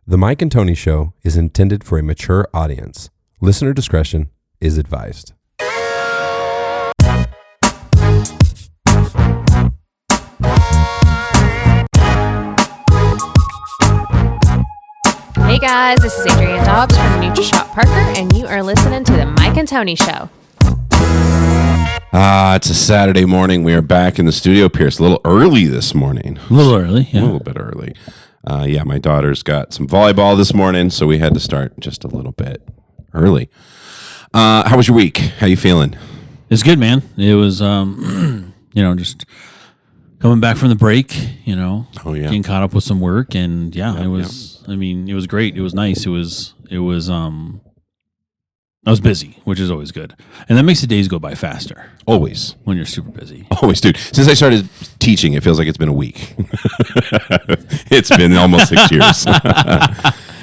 The Mike and Tony Show is intended for a mature audience. Listener discretion is advised. Hey guys, this is Adrienne Dobbs from NutriShop Parker, and you are listening to the Mike and Tony Show. It's a Saturday morning. We are back in the studio, Pierce. A little early this morning. A little early, yeah. A little bit early. My daughter's got some volleyball this morning, so we had to start just a little bit early. How was your week? How you feeling? It's good, man. It was, just coming back from the break, getting caught up with some work, and it was great. It was nice. I was busy, which is always good. And that makes the days go by faster. Always. When you're super busy. Always, dude. Since I started teaching, it feels like it's been a week. It's been almost 6 years.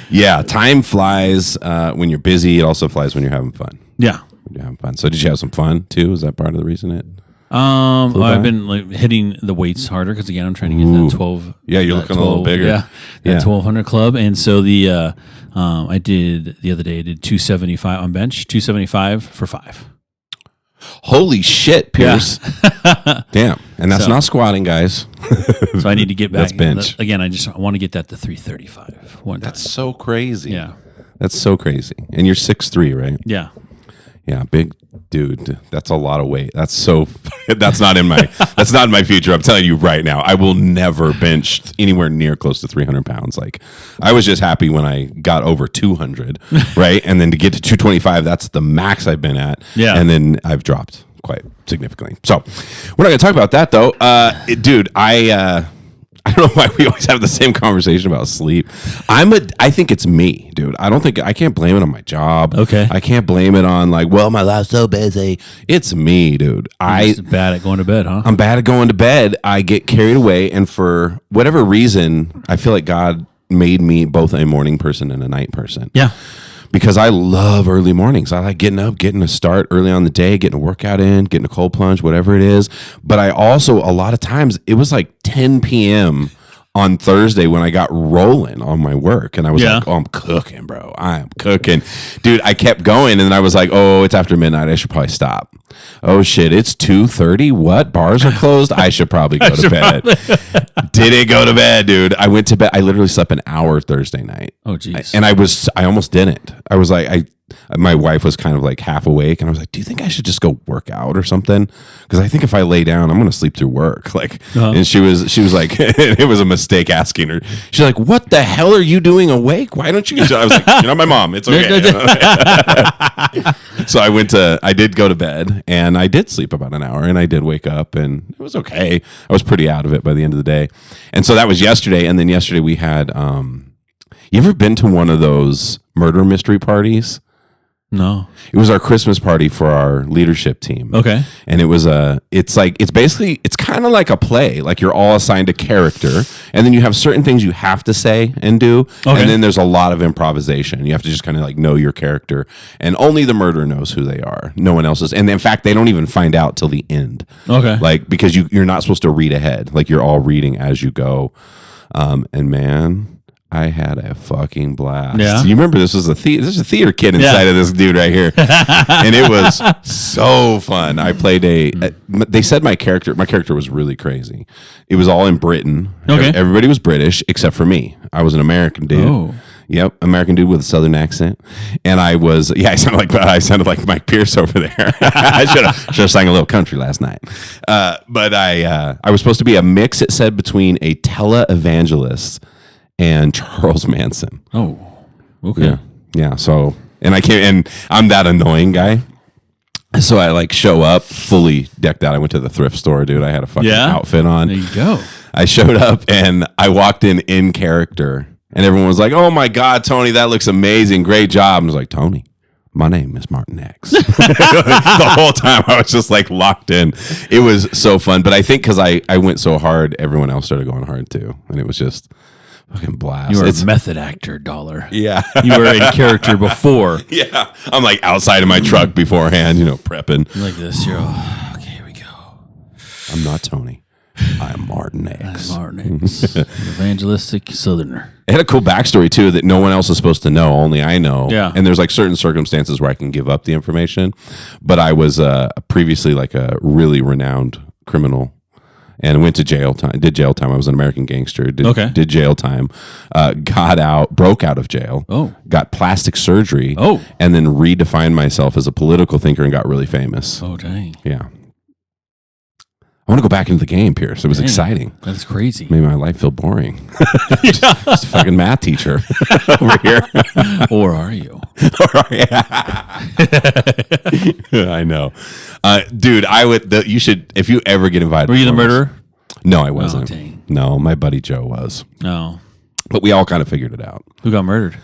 Yeah, time flies when you're busy. It also flies when you're having fun. Yeah. When you're having fun. So did you have some fun, too? Is that part of the reason it? I've been hitting the weights harder because, again, I'm trying to get that 12. Yeah, you're looking 12, a little bigger. Yeah, that 1200 club. And so the other day, I did 275 on bench, 275 for 5. Holy shit, Pierce. Yeah. Damn. And that's not squatting, guys. So I need to get back. That's bench. Again, I want to get that to 335. That's so crazy. Yeah. That's so crazy. And you're 6'3", right? Yeah. Yeah, big dude. That's a lot of weight. That's not in my future. I'm telling you right now. I will never bench anywhere near close to 300 pounds. Like, I was just happy when I got over 200, right? And then to get to 225, that's the max I've been at. Yeah. And then I've dropped quite significantly. So we're not going to talk about that though. Dude, I don't know why we always have the same conversation about sleep. I think it's me, dude. I can't blame it on my job. Okay. I can't blame it on my life's so busy. It's me, dude. You're just bad at going to bed, huh? I'm bad at going to bed. I get carried away, and for whatever reason, I feel like God made me both a morning person and a night person. Yeah. Because I love early mornings. I like getting up, getting a start early on the day, getting a workout in, getting a cold plunge, whatever it is. But I also, a lot of times, it was like 10 p.m. on Thursday when I got rolling on my work. And I was like, oh, I'm cooking, bro. I'm cooking. Dude, I kept going. And then I was like, oh, it's after midnight. I should probably stop. Oh, shit. It's 2:30. What? Bars are closed? I should probably go to bed. Didn't go to bed, dude. I went to bed. I literally slept an hour Thursday night. Oh, jeez. And I almost didn't. I was like, my wife was kind of like half awake, and I was like, do you think I should just go work out or something? Because I think if I lay down, I'm going to sleep through work. And she was like, it was a mistake asking her. She's like, what the hell are you doing awake? Why don't you? I was like, you're not my mom. It's okay. So I did go to bed, and I did sleep about an hour, and I did wake up, and it was okay. I was pretty out of it by the end of the day. And so that was yesterday. And then yesterday we had, you ever been to one of those murder mystery parties? No. It was our Christmas party for our leadership team. Okay. And it's kind of like a play. Like, you're all assigned a character, and then you have certain things you have to say and do. Okay. And then there's a lot of improvisation. You have to just kind of know your character, and only the murderer knows who they are. No one else is. And in fact, they don't even find out till the end. Okay. Because you're not supposed to read ahead. You're all reading as you go. And man, I had a fucking blast. Yeah. You remember this was a theater kid inside of this dude right here. And it was so fun. I played they said my character was really crazy. It was all in Britain. Okay. Everybody was British except for me. I was an American dude. Oh. Yep, American dude with a southern accent. And I sounded like Mike Pierce over there. I should have sang a little country last night. But I was supposed to be a mix, it said, between a televangelist and Charles Manson. Oh, okay. Yeah. So, and I'm that annoying guy. So I show up fully decked out. I went to the thrift store, dude. I had a fucking outfit on. There you go. I showed up and I walked in character, and everyone was like, "Oh my God, Tony, that looks amazing. Great job." And I was like, "Tony, my name is Martin X." The whole time I was just locked in. It was so fun. But I think because I went so hard, everyone else started going hard too. And it was just fucking blast. You were a method actor, Dollar. Yeah. You were in character before. Yeah. I'm outside of my truck beforehand, prepping. You're like this. You're okay, here we go. I'm not Tony. I'm Martin X. Evangelistic Southerner. It had a cool backstory too that no one else is supposed to know, only I know. Yeah. And there's like certain circumstances where I can give up the information. But I was previously like a really renowned criminal and went to jail time. Did jail time. I was an American gangster. Did jail time. Got out, broke out of jail. Oh. Got plastic surgery. Oh. And then redefined myself as a political thinker and got really famous. Oh, dang. Yeah. I want to go back into the game, Pierce. It was exciting. That's crazy. Made my life feel boring. just a fucking math teacher over here. Or are you? I know. Dude, I would. You should, if you ever get invited. Were you the murderer? No, I wasn't. Oh, dang. No, my buddy Joe was. No. But we all kind of figured it out. Who got murdered?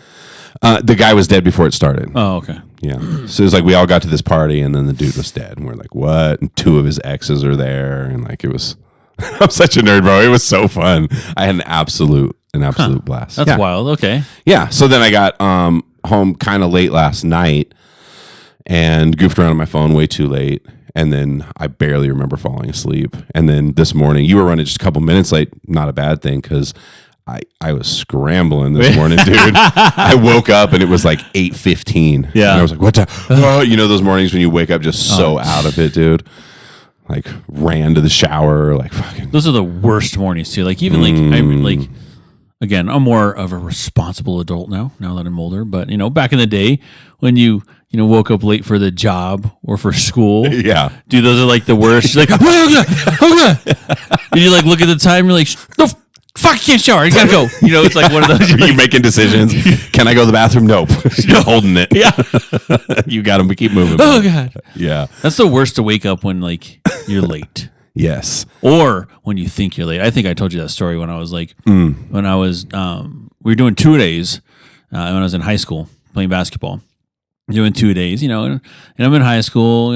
The guy was dead before it started. Oh, okay. Yeah. So it was like we all got to this party and then the dude was dead. And we're like, what? And 2 of his exes are there. And like, it was, I'm such a nerd, bro. It was so fun. I had an absolute blast. That's wild. Okay. Yeah. So then I got home kind of late last night and goofed around on my phone way too late. And then I barely remember falling asleep. And then this morning, you were running just a couple minutes late. Not a bad thing because I was scrambling this morning, dude. I woke up and it was like 8:15. Yeah. And I was like, what the? Oh, you know those mornings when you wake up just so out of it, dude. Like ran to the shower, like fucking. Those are the worst mornings too. Like even like again, I'm more of a responsible adult now that I'm older. But back in the day when you woke up late for the job or for school. Yeah. Dude, those are like the worst. You're like, oh God. And you like look at the time, you're like, no, fuck, you can't shower. You gotta go. It's like one of those. Are you making decisions? Can I go to the bathroom? Nope. You're holding it. Yeah. You got them. We keep moving. Oh God. Yeah. That's the worst to wake up when like you're late. Yes. Or when you think you're late. I think I told you that story when I was like, when I was, we were doing 2 days when I was in high school playing basketball. Doing 2 days, and I'm in high school,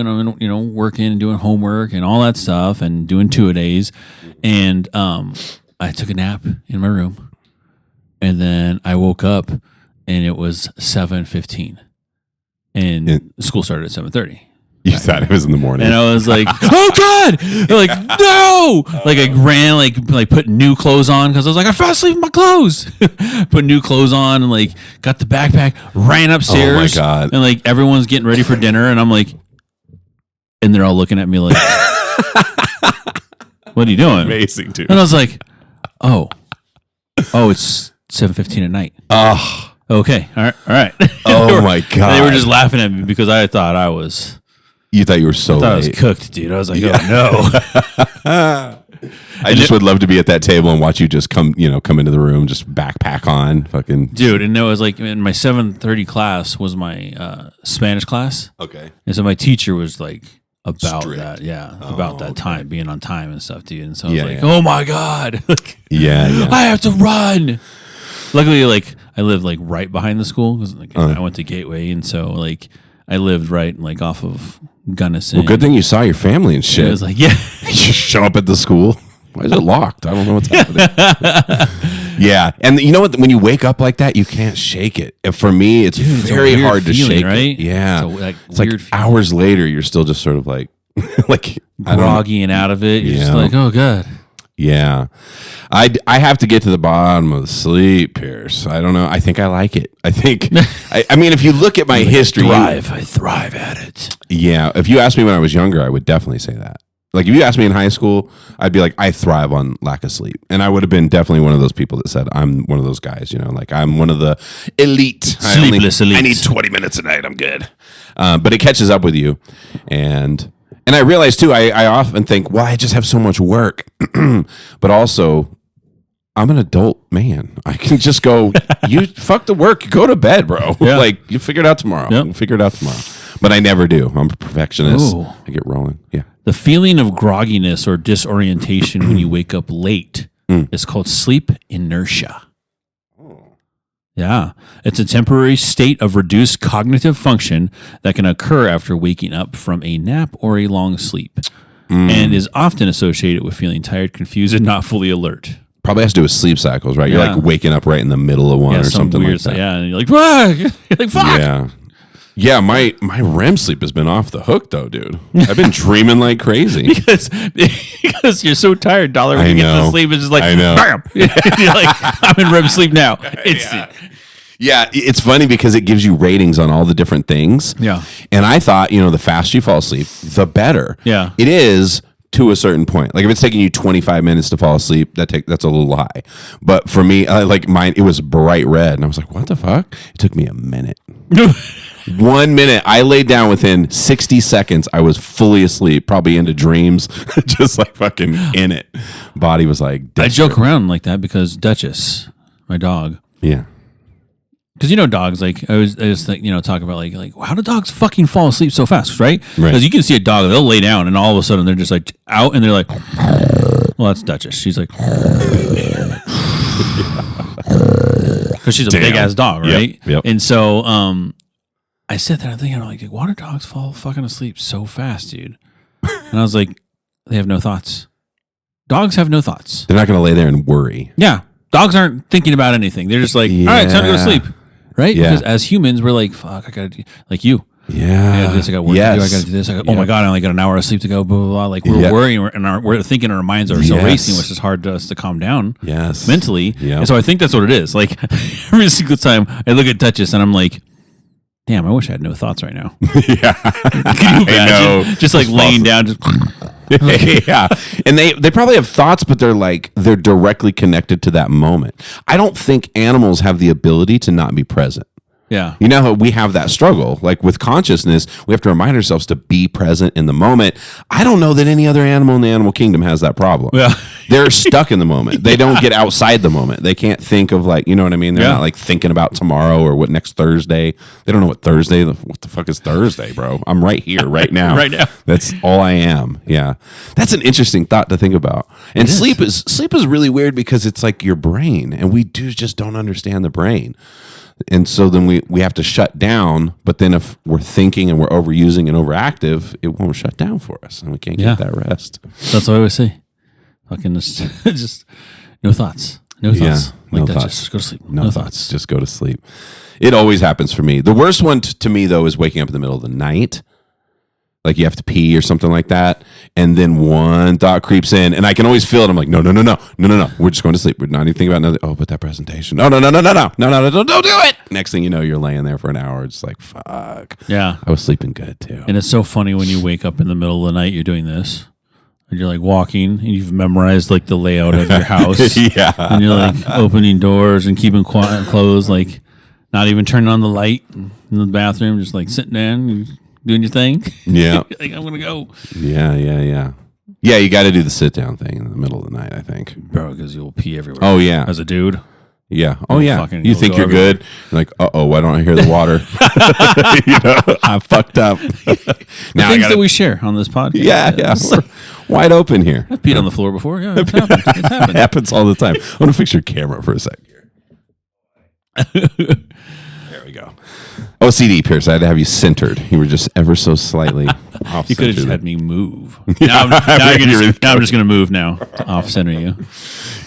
working and doing homework and all that stuff, and doing 2 days, and I took a nap in my room, and then I woke up, and it was 7:15, and school started at 7:30. You thought it was in the morning, and I was like, "Oh God!" Like, no! Like I ran, like put new clothes on because I was like, I fell asleep in my clothes. Put new clothes on and like got the backpack, ran upstairs. Oh my God! And like everyone's getting ready for dinner, and I'm like, and they're all looking at me like, "What are you doing?" Amazing, dude. And I was like, "Oh, it's 7:15 at night." Oh, okay, all right. Oh my God! They were just laughing at me because I thought I was. You thought you were so late. I was cooked, dude. I was like, oh no. I just would love to be at that table and watch you just come into the room, just backpack on, fucking dude. And it was like in my 7:30 class was my Spanish class. Okay. And so my teacher was like about strict. that, about that time, being on time and stuff, dude. And so I was like, yeah. oh my God, yeah, I have to run. Luckily, like I lived like right behind the school because I went to Gateway, and so like I lived right like off of Gunnison. Well, good thing you saw your family and shit. And it was like, yeah. You just show up at the school. Why is it locked? I don't know what's happening. Yeah. And you know what? When you wake up like that, you can't shake it. And for me, it's very hard to shake right? it. Yeah. It's like weird hours later, you're still just sort of like, like groggy and out of it. You're just like, oh God. Yeah. I have to get to the bottom of the sleep, Pierce. I don't know. I think I like it. I think, I mean, if you look at my history. I thrive at it. Yeah. If you asked me when I was younger, I would definitely say that. Like if you asked me in high school, I'd be like, I thrive on lack of sleep. And I would have been definitely one of those people that said, I'm one of those guys, like I'm one of the elite. Sleepless elite. I need 20 minutes a night. I'm good. But it catches up with you. And I realize too, I often think, well, I just have so much work, but also I'm an adult man. I can just go, you fuck the work, go to bed, bro. Yeah. Like you figure it out tomorrow. Yep. We'll figure it out tomorrow. But I never do. I'm a perfectionist. Ooh. I get rolling. Yeah. The feeling of grogginess or disorientation when you wake up late is called sleep inertia. Yeah. It's a temporary state of reduced cognitive function that can occur after waking up from a nap or a long sleep and is often associated with feeling tired, confused, and not fully alert. Probably has to do with sleep cycles, right? You're like waking up right in the middle of one or something weird like that. Yeah. And you're like, fuck. You're like, fuck. Yeah. Yeah, my REM sleep has been off the hook though, dude. I've been dreaming like crazy. because you're so tired, dollar when you get to sleep, it's just like, I know. bam. You're like, I'm in REM sleep now. Yeah, it's funny because it gives you ratings on all the different things. Yeah. And I thought, the faster you fall asleep, the better. Yeah. It is to a certain point. Like if it's taking you 25 minutes to fall asleep, that's a little high. But for me, like mine, it was bright red. And I was like, what the fuck? It took me a minute. 1 minute. I laid down within 60 seconds. I was fully asleep, probably into dreams, just like fucking in it. Body was like, I joke around like that because Duchess, my dog. Yeah. Because dogs, like I was think, talk about like how do dogs fucking fall asleep so fast, right? Because you can see a dog, they'll lay down and all of a sudden they're just like out and they're like, well, that's Duchess. She's like, because she's a big ass dog, right? Yep. And so I sat there and thinking, like, why do dogs fall fucking asleep so fast, dude? And I was like, they have no thoughts. Dogs have no thoughts. They're not going to lay there and worry. Yeah. Dogs aren't thinking about anything. They're just like, all right, it's time to go to sleep. Right? Yeah. Because as humans, we're like, fuck, I got to do, like you. Yeah. I got to do this. I got work to do. I got to do this. Oh my God, I only got an hour of sleep to go, blah, blah, blah. Like we're worrying and we're thinking our minds are so racing, which is hard to us to calm down mentally. Yeah. And so I think that's what it is. Like every single time I look at Duchess and I'm like, damn, I wish I had no thoughts right now. Yeah. Can you imagine? Just like laying down, just yeah. And they probably have thoughts, but they're directly connected to that moment. I don't think animals have the ability to not be present. Yeah. You know how we have that struggle. Like with consciousness, we have to remind ourselves to be present in the moment. I don't know that any other animal in the animal kingdom has that problem. Yeah. They're stuck in the moment. They don't get outside the moment. They can't think of like, you know what I mean? They're not like thinking about tomorrow or what next Thursday. They don't know what the fuck is Thursday, bro? I'm right here, right now. Right now. That's all I am. Yeah. That's an interesting thought to think about. And sleep is really weird because it's like your brain and we just don't understand the brain. And so then we have to shut down, but then if we're thinking and we're overusing and overactive, it won't shut down for us and we can't get that rest. That's what I always say. Fucking just no thoughts. No thoughts. Like that. Just go to sleep. No thoughts. Just go to sleep. It always happens for me. The worst one to me though is waking up in the middle of the night. Like you have to pee or something like that. And then one thought creeps in and I can always feel it. I'm like, no. We're just going to sleep. We're not even thinking about another. Oh, but that presentation. No, don't do it. Next thing you know, you're laying there for an hour. It's like, fuck. Yeah. I was sleeping good too. And it's so funny when you wake up in the middle of the night, you're doing this. And you're like walking and you've memorized like the layout of your house. Yeah. And you're like opening doors and keeping quiet closed, like not even turning on the light in the bathroom, just like sitting down and doing your thing. Yeah. Like, I'm going to go. Yeah. Yeah, you got to do the sit down thing in the middle of the night, I think. Bro, because you'll pee everywhere. Oh, yeah. As a dude. Yeah. Oh, yeah. You think you're everywhere. good. You're like, uh-oh, why don't I hear the water? I'm fucked up. Now things that we share on this podcast. Yeah. We're wide open here. I've peed on the floor before. Yeah, it's happened. It's happened. It happens all the time. I want to fix your camera for a sec here. There we go. OCD, Pierce. I had to have you centered. You were just ever so slightly off. You could have just had me move. Now I'm just going to move now to off center you.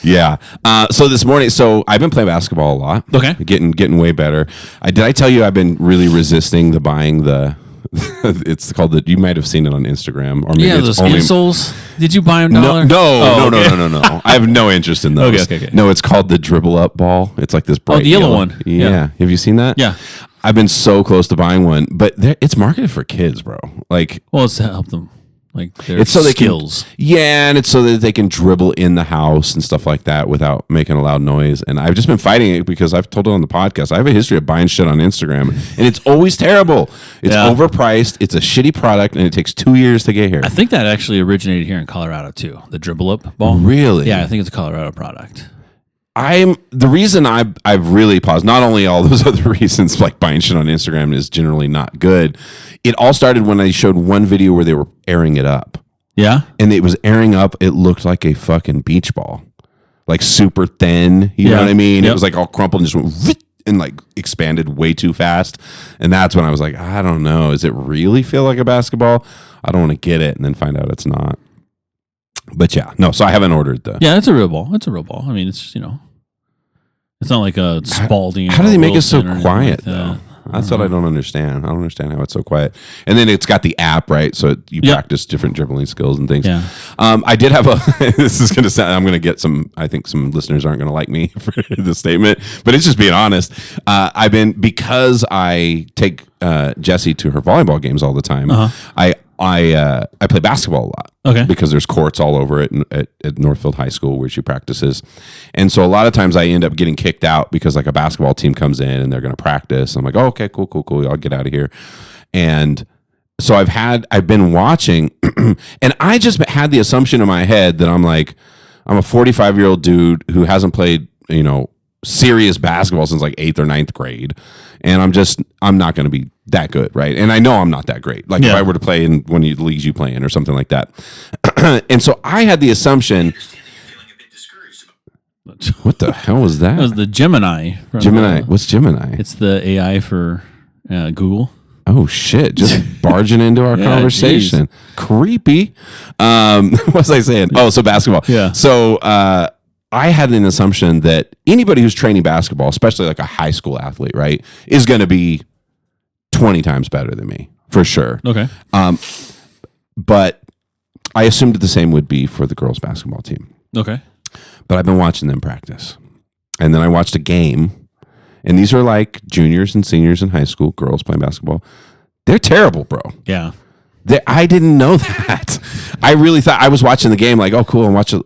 Yeah. So this morning, I've been playing basketball a lot. Okay. Getting way better. Did I tell you I've been really resisting buying the it's called you might have seen it on Instagram or maybe those insoles. Did you buy them $1? No. I have no interest in those. Okay. No, it's called the dribble up ball. It's like this bright the yellow one. Yeah. Have you seen that? Yeah. I've been so close to buying one, but it's marketed for kids, bro. Like, well, it's to help them. Like their it's so skills. And it's so that they can dribble in the house and stuff like that without making a loud noise. And I've just been fighting it because I've told it on the podcast. I have a history of buying shit on Instagram, and it's always terrible. It's overpriced. It's a shitty product, and it takes 2 years to get here. I think that actually originated here in Colorado too. The dribble up ball. Really? Yeah, I think it's a Colorado product. The reason I've really paused, not only all those other reasons, like buying shit on Instagram is generally not good. It all started when I showed one video where they were airing it up. Yeah. And it was airing up. It looked like a fucking beach ball, like super thin. You know what I mean? Yep. It was like all crumpled and just went and like expanded way too fast. And that's when I was like, I don't know. Does it really feel like a basketball? I don't want to get it and then find out it's not. But yeah, no. So I haven't ordered the. Yeah, it's a real ball. It's a real ball. I mean, it's it's not like a Spalding. How do they make it so quiet though? That's what I don't understand. I don't understand how it's so quiet. And then it's got the app, right? So you practice different dribbling skills and things. Yeah. I did have a. This is going to sound. I'm going to get some. I think some listeners aren't going to like me for the statement, but it's just being honest. Because I take Jessie to her volleyball games all the time. I play basketball a lot. Okay. Because there's courts all over it at Northfield High School where she practices. And so a lot of times I end up getting kicked out because like a basketball team comes in and they're going to practice. I'm like, oh, okay, cool. I'll get out of here. And so I've been watching and I just had the assumption in my head that I'm a 45-year-old dude who hasn't played, serious basketball since like 8th or 9th grade. And I'm not going to be that good, right? And I know I'm not that great. Like if I were to play in one of the leagues you play in or something like that. And so I had the assumption. What the hell was that? That was the Gemini. What's Gemini? It's the AI for Google. Oh shit! Just barging into our conversation. Geez. Creepy. What was I saying? Oh, so basketball. Yeah. So I had an assumption that anybody who's training basketball, especially like a high school athlete, right, is going to be 20 times better than me for sure. Okay. But I assumed the same would be for the girls basketball team. Okay. But I've been watching them practice. And then I watched a game. And these are like juniors and seniors in high school, girls playing basketball. They're terrible, bro. Yeah. I didn't know that. I really thought I was watching the game like, oh, cool. I'm watching.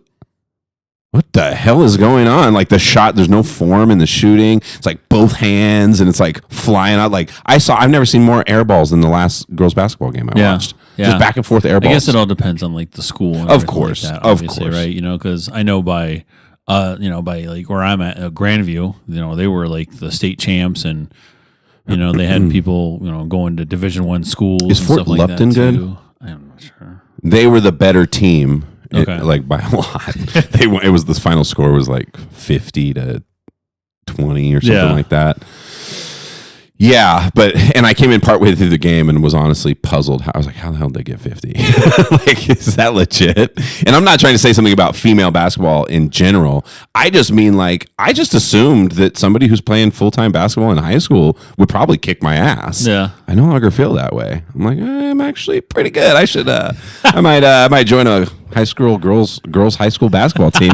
What the hell is going on? Like the shot, there's no form in the shooting. It's like both hands and it's like flying out. Like I've never seen more air balls than the last girls basketball game I watched. Yeah. Just back and forth air balls. I guess it all depends on like the school. And of course. Like that, of course. Right. Because I know by like where I'm at, Grandview, they were like the state champs and, they had people, going to Division I schools. Is and Fort stuff like Lupton that good? too. I'm not sure. They were the better team. Okay. Like by a lot. It was the final score was like 50-20 or something like that. Yeah, and I came in partway through the game and was honestly puzzled. I was like, how the hell did they get 50? Like, is that legit? And I'm not trying to say something about female basketball in general. I just mean I just assumed that somebody who's playing full-time basketball in high school would probably kick my ass. Yeah. I no longer feel that way. I'm like, I'm actually pretty good. I should, I might join a high school girls high school basketball team.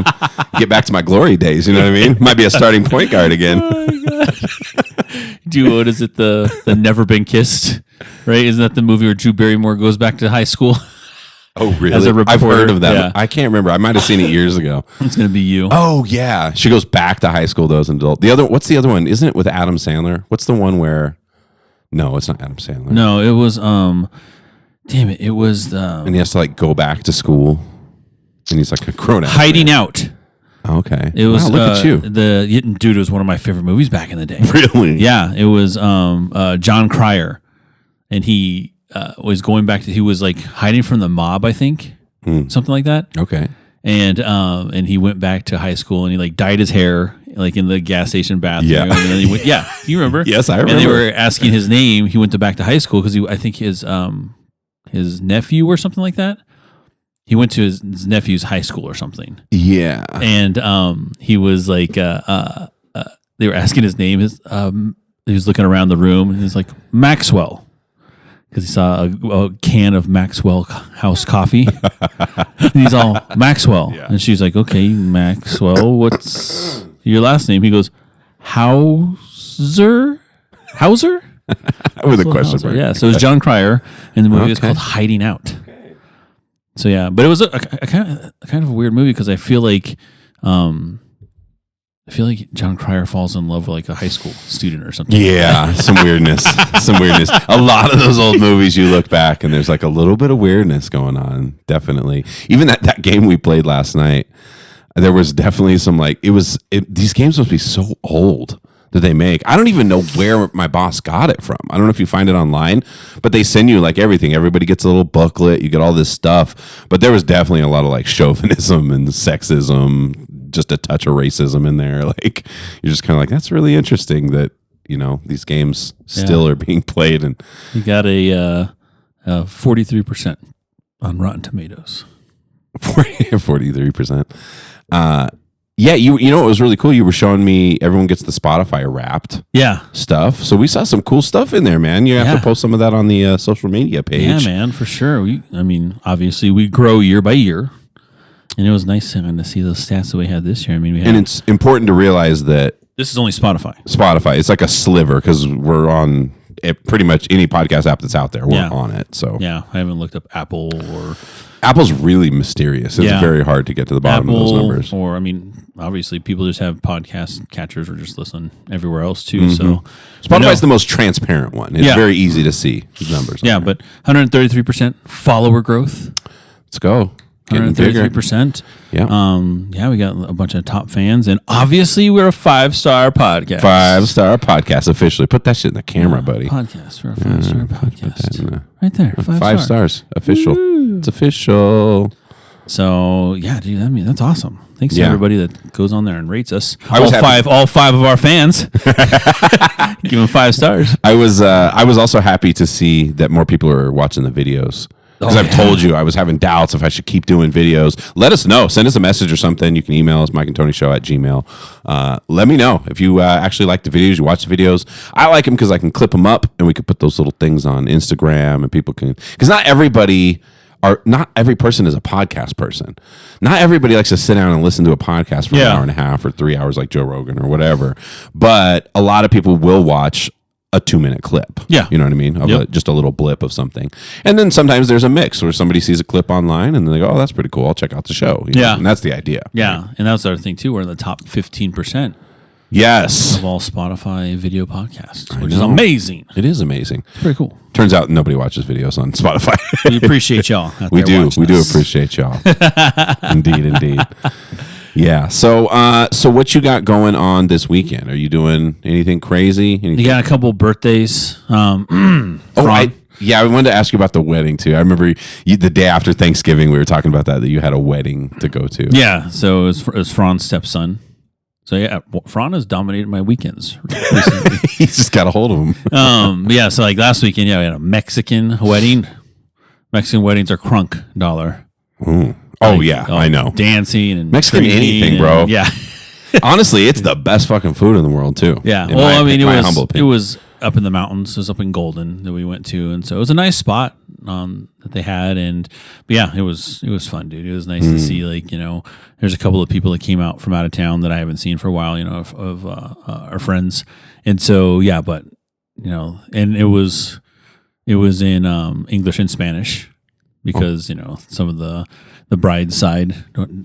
Get back to my glory days. You know what I mean? Might be a starting point guard again. Oh my God. What is it? The Never Been Kissed, right? Isn't that the movie where Drew Barrymore goes back to high school? Oh, really? As a reporter. I've heard of that. Yeah. I can't remember. I might have seen it years ago. It's gonna be you. Oh yeah, she goes back to high school though as an adult. What's the other one? Isn't it with Adam Sandler? What's the one where? No, it's not Adam Sandler. No, it was. Damn it! It was and he has to go back to school, and he's like a grown up. Hiding Out. Okay. It was. Wow, look at you. Dude, it was one of my favorite movies back in the day. Really? Yeah, it was John Cryer, and he was going back to. He was hiding from the mob, I think, something like that. Okay. And he went back to high school and he dyed his hair in the gas station bathroom. Yeah. And then he went, yeah, you remember? Yes, I remember. And they were asking his name. He went back to high school because I think his nephew or something like that. He went to his nephew's high school or something. Yeah. And he was they were asking his name. He was looking around the room and he's like, Maxwell. Because he saw a can of Maxwell House coffee. And he's all, Maxwell. Yeah. And she's like, okay, Maxwell, what's your last name? He goes, Hauser? With a question mark. Yeah, so it was John Cryer, and the movie was called Hiding Out. Okay. So yeah, but it was a kind of a weird movie because I feel like John Cryer falls in love with a high school student or something. Yeah, some weirdness. A lot of those old movies you look back and there's a little bit of weirdness going on. Definitely. Even that game we played last night, there was definitely some these games must be so old that they make. I don't even know where my boss got it from. I don't know if you find it online, but they send you everything. Everybody gets a little booklet. You get all this stuff. But there was definitely a lot of chauvinism and sexism, just a touch of racism in there. You're just kind of that's really interesting that, these games still are being played. And you got a 43% on Rotten Tomatoes. 43%. Yeah, you know what was really cool? You were showing me everyone gets the Spotify Wrapped stuff. So we saw some cool stuff in there, man. You have to post some of that on the social media page. Yeah, man, for sure. Obviously, we grow year by year. And it was nice to see those stats that we had this year. I mean, and it's important to realize that this is only Spotify. It's like a sliver because we're on pretty much any podcast app that's out there. We're on it. So yeah, I haven't looked up Apple or... Apple's really mysterious. It's very hard to get to the bottom of those numbers. Or, obviously, people just have podcast catchers or just listen everywhere else, too. So Spotify's the most transparent one. It's very easy to see the numbers. Yeah, but 133% follower growth. Let's go. 133%. Yeah. We got a bunch of top fans. And obviously, we're a 5-star podcast. 5-star podcast officially. Put that shit in the camera, buddy. Podcast. We're a 5-star podcast. Right there. 5 stars. Official. Woo. It's official. So, yeah, dude, that's awesome. Thanks to everybody that goes on there and rates us. All five of our fans. Give them 5 stars. I was also happy to see that more people are watching the videos. Because I've told you I was having doubts if I should keep doing videos. Let us know. Send us a message or something. You can email us, mikeandtonyshow@gmail.com. Let me know if you actually like the videos, you watch the videos. I like them because I can clip them up and we can put those little things on Instagram and people can... Because not every person is a podcast person. Not everybody likes to sit down and listen to a podcast for an hour and a half or 3 hours like Joe Rogan or whatever. But a lot of people will watch a 2-minute clip. Yeah. You know what I mean? Of just a little blip of something. And then sometimes there's a mix where somebody sees a clip online and they go, oh, that's pretty cool. I'll check out the show. You know? And that's the idea. Yeah. And that's the other thing too. We're in the top 15%. Yes. Of all Spotify video podcasts, which is amazing. It is amazing. It's pretty cool. Turns out nobody watches videos on Spotify. We appreciate y'all. We do appreciate y'all. Indeed. Yeah. So what you got going on this weekend? Are you doing anything crazy? You got a couple birthdays. I wanted to ask you about the wedding too. I remember the day after Thanksgiving, we were talking about that you had a wedding to go to. Yeah. So it was Fran's stepson. So yeah, Fran has dominated my weekends recently. He's just got a hold of them. So like last weekend, we had a Mexican wedding. Mexican weddings are crunk dollar. Ooh. Oh, yeah, I know. Dancing and Mexican anything, bro. Yeah. Honestly, it's the best fucking food in the world, too. Yeah. It was up in the mountains. It was up in Golden that we went to. And so it was a nice spot that they had. But yeah, it was fun, dude. It was nice to see, there's a couple of people that came out from out of town that I haven't seen for a while, of our friends. And so, yeah, but, and it was in English and Spanish because, some of the bride's side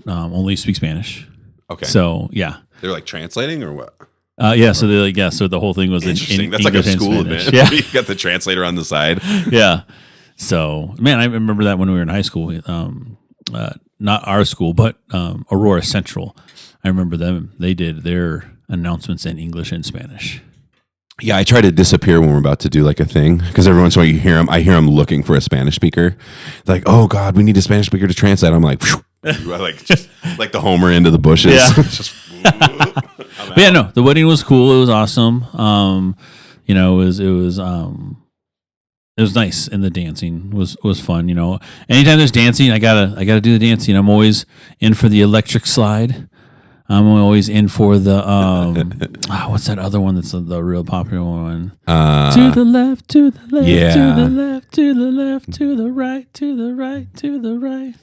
only speak Spanish. Okay. So yeah, they're like translating or what? So so the whole thing was interesting. in That's English like a school event. Yeah, You got the translator on the side. Yeah. So man, I remember that when we were in high school. Not our school, but Aurora Central. I remember them. They did their announcements in English and Spanish. Yeah, I try to disappear when we're about to do like a thing because every once in a while I hear them looking for a Spanish speaker. Like, oh God, we need a Spanish speaker to translate. I'm like, just like the Homer into the bushes. Yeah. But yeah, no, the wedding was cool. It was awesome. It was nice, and the dancing was fun. Anytime there's dancing, I gotta do the dancing. I'm always in for the electric slide. I'm always in for the what's that other one that's the real popular one? To the left, to the left, to the left, to the left, to the right, to the right, to the right.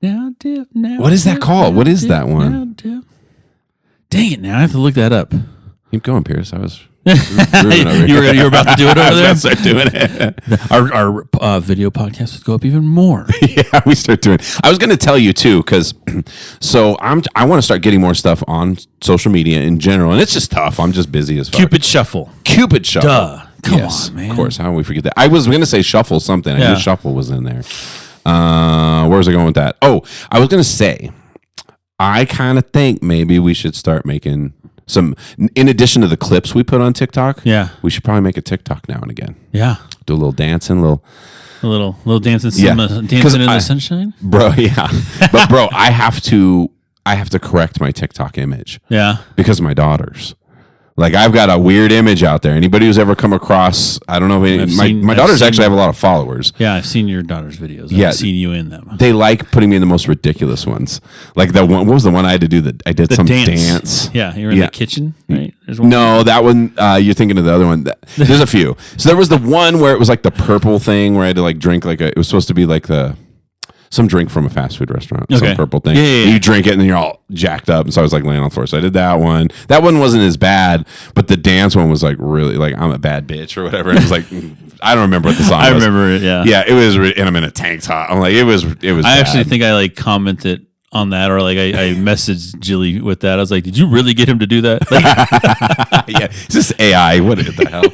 Now dip, now. What is that called? What is that one? Now dip. Dang it! Now I have to look that up. Keep going, Pierce. I was. you were about to do it over there. I was about to start doing it. Our video podcast would go up even more. Yeah, we start doing. I was going to tell you too, because I want to start getting more stuff on social media in general, and it's just tough. I'm just busy as fuck. Cupid Shuffle. Duh. Come on, man. Of course. How do we forget that? I was going to say Shuffle something. I knew Shuffle was in there. Where was I going with that? Oh, I was going to say, I kind of think maybe we should start making some, in addition to the clips we put on TikTok. Yeah, we should probably make a TikTok now and again. Yeah, do a little dancing, a little dancing, dancing in the sunshine, bro. Yeah, but bro, I have to correct my TikTok image. Yeah, because of my daughters. Like I've got a weird image out there. Anybody who's ever come across, I don't know. My daughters actually have a lot of followers. Yeah, I've seen your daughter's videos. Yeah. I've seen you in them. They like putting me in the most ridiculous ones. Like the one. What was the one I had to do? I did some dance. Yeah, you were in the kitchen, right? No, that one. You're thinking of the other one. There's a few. So there was the one where it was like the purple thing where I had to like drink like it was supposed to be like some drink from a fast food restaurant, some purple thing. Yeah. You drink it and then you're all jacked up. And so I was like laying on the floor. So I did that one. That one wasn't as bad, but the dance one was like really like I'm a bad bitch or whatever. It was like I don't remember what the song was. I remember it. Yeah, yeah. It was, and I'm in a tank top. I'm like it was. I actually think I like commented on that, or like I messaged Jilly with that. I was like, "Did you really get him to do that?" Like, yeah, it's just AI. What the hell?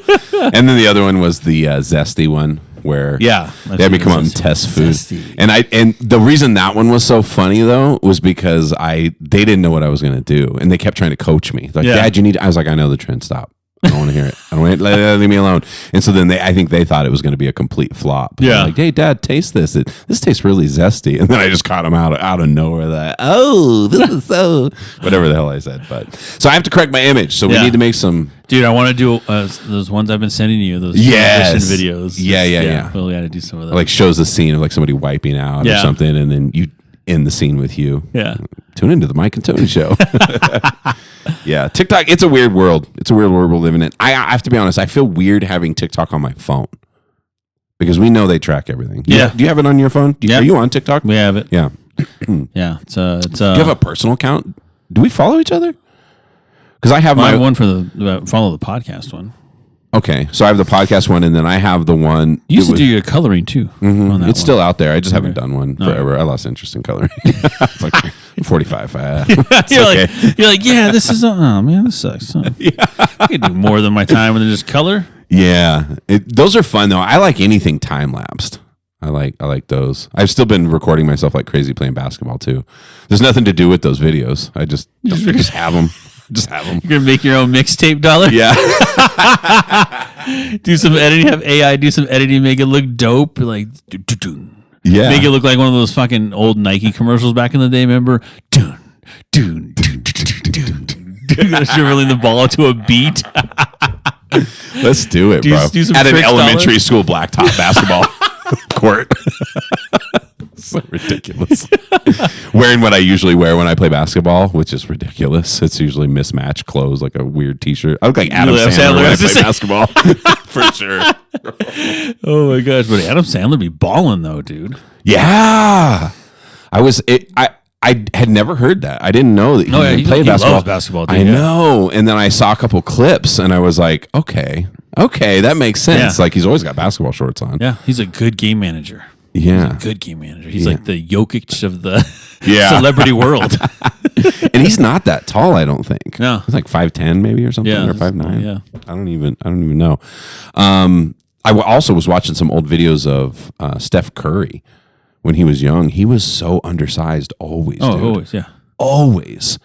And then the other one was the Zesty one. Where they had me come out and test food, and the reason that one was so funny though was because they didn't know what I was going to do, and they kept trying to coach me. Like, Dad, you need. I was like, I know the trend. Stop. I don't want to hear it. I don't want to leave me alone. And so then I think they thought it was going to be a complete flop. Yeah. Like, hey, Dad, taste this. This tastes really zesty. And then I just caught them out of nowhere. This is so whatever the hell I said. But so I have to correct my image. So we need to make some. Dude, I want to do those ones I've been sending you. Those videos. Yeah. Well, we got to do some of those. Like shows the scene of like somebody wiping out or something, and then you end the scene with you. Yeah. Tune into the Mike and Tony show. Yeah, TikTok. It's a weird world. It's a weird world we're living in. I have to be honest. I feel weird having TikTok on my phone because we know they track everything. Do you have it on your phone? Are you on TikTok? We have it. Yeah. Yeah. It's Do you have a personal account? Do we follow each other? Because I have my one for the follow the podcast one. Okay, so I have the podcast one, and then I have the one. You used to do your coloring too. On that it's still out there. I just haven't done one forever. I lost interest in coloring. It's like 45. You're like, yeah, this is. Oh man, this sucks. I could do more than my time than just color. Yeah, those are fun though. I like anything time lapsed. I like those. I've still been recording myself like crazy playing basketball too. There's nothing to do with those videos. I just have them. Just have them. You're gonna make your own mixtape dollar. Yeah. Do some editing. Have AI do some editing. Make it look dope. Like, yeah. Make it look like one of those fucking old Nike commercials back in the day. Remember? Dribbling the ball to a beat. Let's do it, bro. Do some at an trick elementary school blacktop basketball court. So ridiculous. Wearing what I usually wear when I play basketball, which is ridiculous. It's usually mismatched clothes, like a weird T-shirt. I look like Adam Sandler when I play basketball, for sure. Oh my gosh, but Adam Sandler be balling though, dude. Yeah, I had never heard that. I didn't know that he played basketball. Loves basketball. Dude, I know, and then I saw a couple clips, and I was like, okay, that makes sense. Yeah. Like he's always got basketball shorts on. Yeah, he's a good game manager. Yeah. He's a good game manager. He's like the Jokic of the Yeah. celebrity world. And he's not that tall, I don't think. No. He's like 5'10" maybe or something, Yeah, or 5'9". yeah. I don't even know. I also was watching some old videos of Steph Curry when he was young. He was so undersized always, dude. Always, yeah. Always.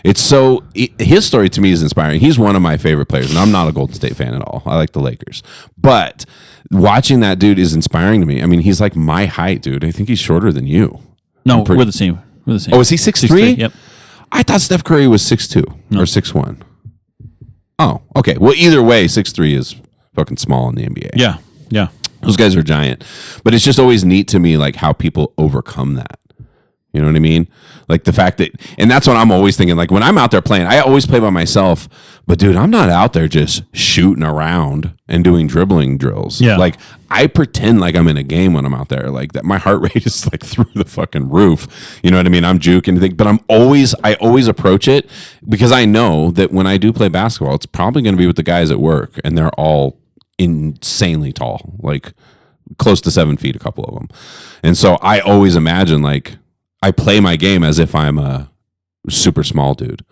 It's so his story to me is inspiring. He's one of my favorite players, and I'm not a Golden State fan at all. I like the Lakers. But watching that dude is inspiring to me. I mean, he's like my height, dude. I think he's shorter than you. No, we're the same. We're the same. Oh, is he 6'3"? Yep. I thought Steph Curry was 6'2" or 6'1". Oh, okay. Well, either way, 6'3" is fucking small in the NBA. Yeah. Yeah. Those guys are giant. But it's just always neat to me, like, how people overcome that. You know what I mean? Like the fact that, and that's what I'm always thinking. Like when I'm out there playing, I always play by myself. But dude, I'm not out there just shooting around and doing dribbling drills. Yeah. Like I pretend like I'm in a game when I'm out there. Like that, my heart rate is like through the fucking roof. You know what I mean? I'm juking, but I always approach it because I know that when I do play basketball, it's probably going to be with the guys at work, and they're all insanely tall, like close to 7 feet, a couple of them. And so I always imagine like, I play my game as if I'm a super small dude.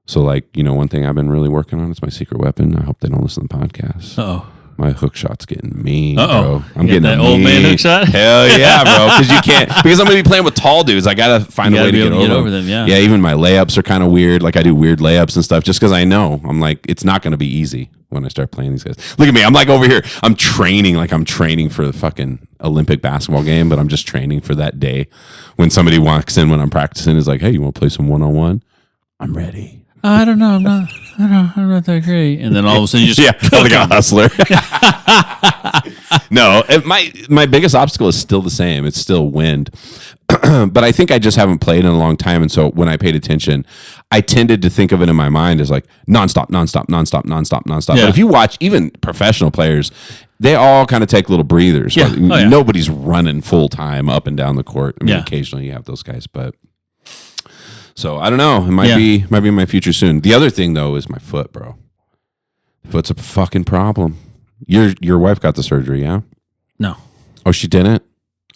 So, like, you know, one thing I've been really working on is my secret weapon. I hope they don't listen to the podcast. Uh-oh. My hook shot's getting mean, Uh-oh. bro. I'm getting that old man hook shot? Hell yeah, bro. Because you can't, because I'm going to be playing with tall dudes. I got to find a way to get over them. Yeah. Yeah, even my layups are kind of weird. Like, I do weird layups and stuff just because I know. I'm like, it's not going to be easy when I start playing these guys. Look at me. I'm like over here. I'm training for the fucking Olympic basketball game, but I'm just training for that day when somebody walks in when I'm practicing is like, hey, you want to play some one-on-one? I'm ready. I don't know. I'm not that great. And then all of a sudden you just like a hustler. No, my biggest obstacle is still the same. It's still wind. But I think I just haven't played in a long time. And so when I paid attention, I tended to think of it in my mind as like nonstop. Yeah. But if you watch even professional players, they all kind of take little breathers. Yeah. Nobody's running full time up and down the court. I mean, occasionally you have those guys, but so I don't know. It might be my future soon. The other thing though is my foot, bro. Foot's a fucking problem. Your wife got the surgery, yeah? No. Oh, she didn't?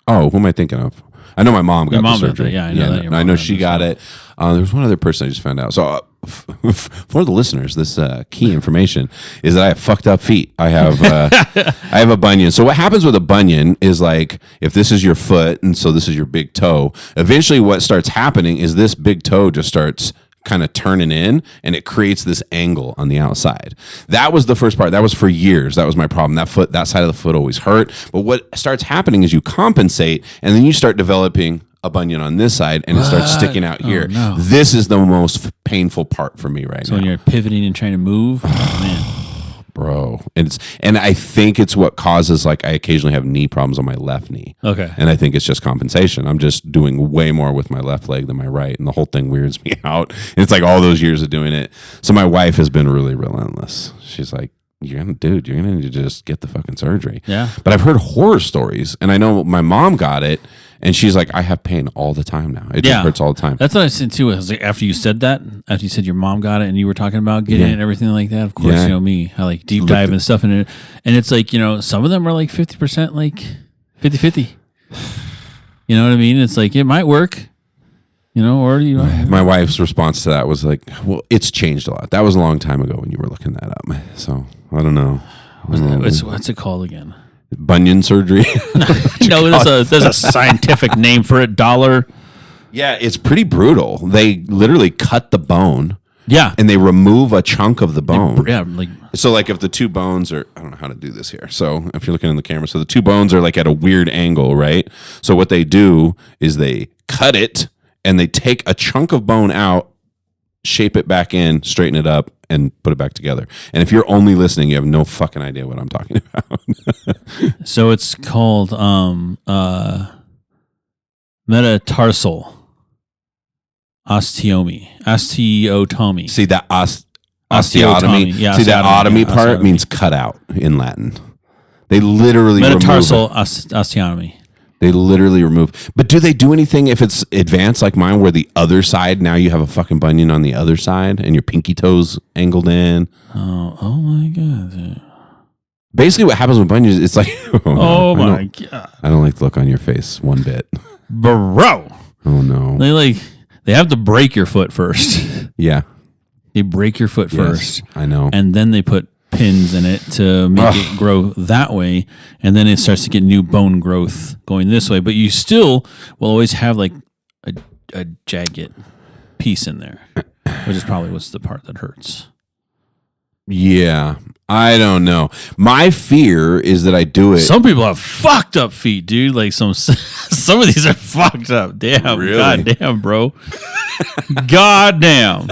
Oh, who am I thinking of? I know my mom got the surgery. I know that. I know she got it. There was one other person I just found out. So for the listeners, this key information is that I have fucked up feet. I have I have a bunion. So what happens with a bunion is like if this is your foot and so this is your big toe, eventually what starts happening is this big toe just starts kind of turning in and it creates this angle on the outside. That was the first part. That was for years. That was my problem. That side of the foot always hurt. But what starts happening is you compensate and then you start developing a bunion on this side and it starts sticking out here. No. This is the most painful part for me right So now. when you're pivoting and trying to move, oh, man. Bro. And I think it's what causes like I occasionally have knee problems on my left knee. Okay. And I think it's just compensation. I'm just doing way more with my left leg than my right. And the whole thing weirds me out. And it's like all those years of doing it. So my wife has been really relentless. She's like, you're gonna need to just get the fucking surgery. Yeah. But I've heard horror stories and I know my mom got it and she's like, I have pain all the time now. It just hurts all the time. That's what I said too. I was like, after you said that, after you said your mom got it and you were talking about getting it and everything like that, of course, you know me. I like deep dive and stuff in it. And it's like, some of them are like 50%, like 50-50. You know what I mean? It's like, it might work, or you know. My wife's response to that was like, well, it's changed a lot. That was a long time ago when you were looking that up. So I don't know. What's it called again? Bunion surgery. No, there's a scientific name for it. Dollar. Yeah, it's pretty brutal. They literally cut the bone. Yeah, and they remove a chunk of the bone. So like if the two bones are, I don't know how to do this here. So if you're looking in the camera, so the two bones are like at a weird angle, right? So what they do is they cut it and they take a chunk of bone out, shape it back in, straighten it up, and put it back together. And if you're only listening, you have no fucking idea what I'm talking about. So it's called metatarsal osteotomy. See that osteotomy. Yeah, see that otomy part means cut out in Latin. They literally metatarsal osteotomy. They literally remove. But do they do anything if it's advanced like mine, where the other side, now you have a fucking bunion on the other side and your pinky toes angled in? Oh my God. Basically what happens with bunions, it's like, oh my God. I don't like the look on your face one bit. Bro. Oh no. They have to break your foot first. Yeah. They break your foot first. I know. And then they put pins in it to make it grow that way, and then it starts to get new bone growth going this way, but you still will always have like a jagged piece in there, which is probably what's the part that hurts. Yeah, I don't know. My fear is that I do it. Some people have fucked up feet, dude. Like some of these are fucked up. Damn, really? Goddamn, bro. Goddamn.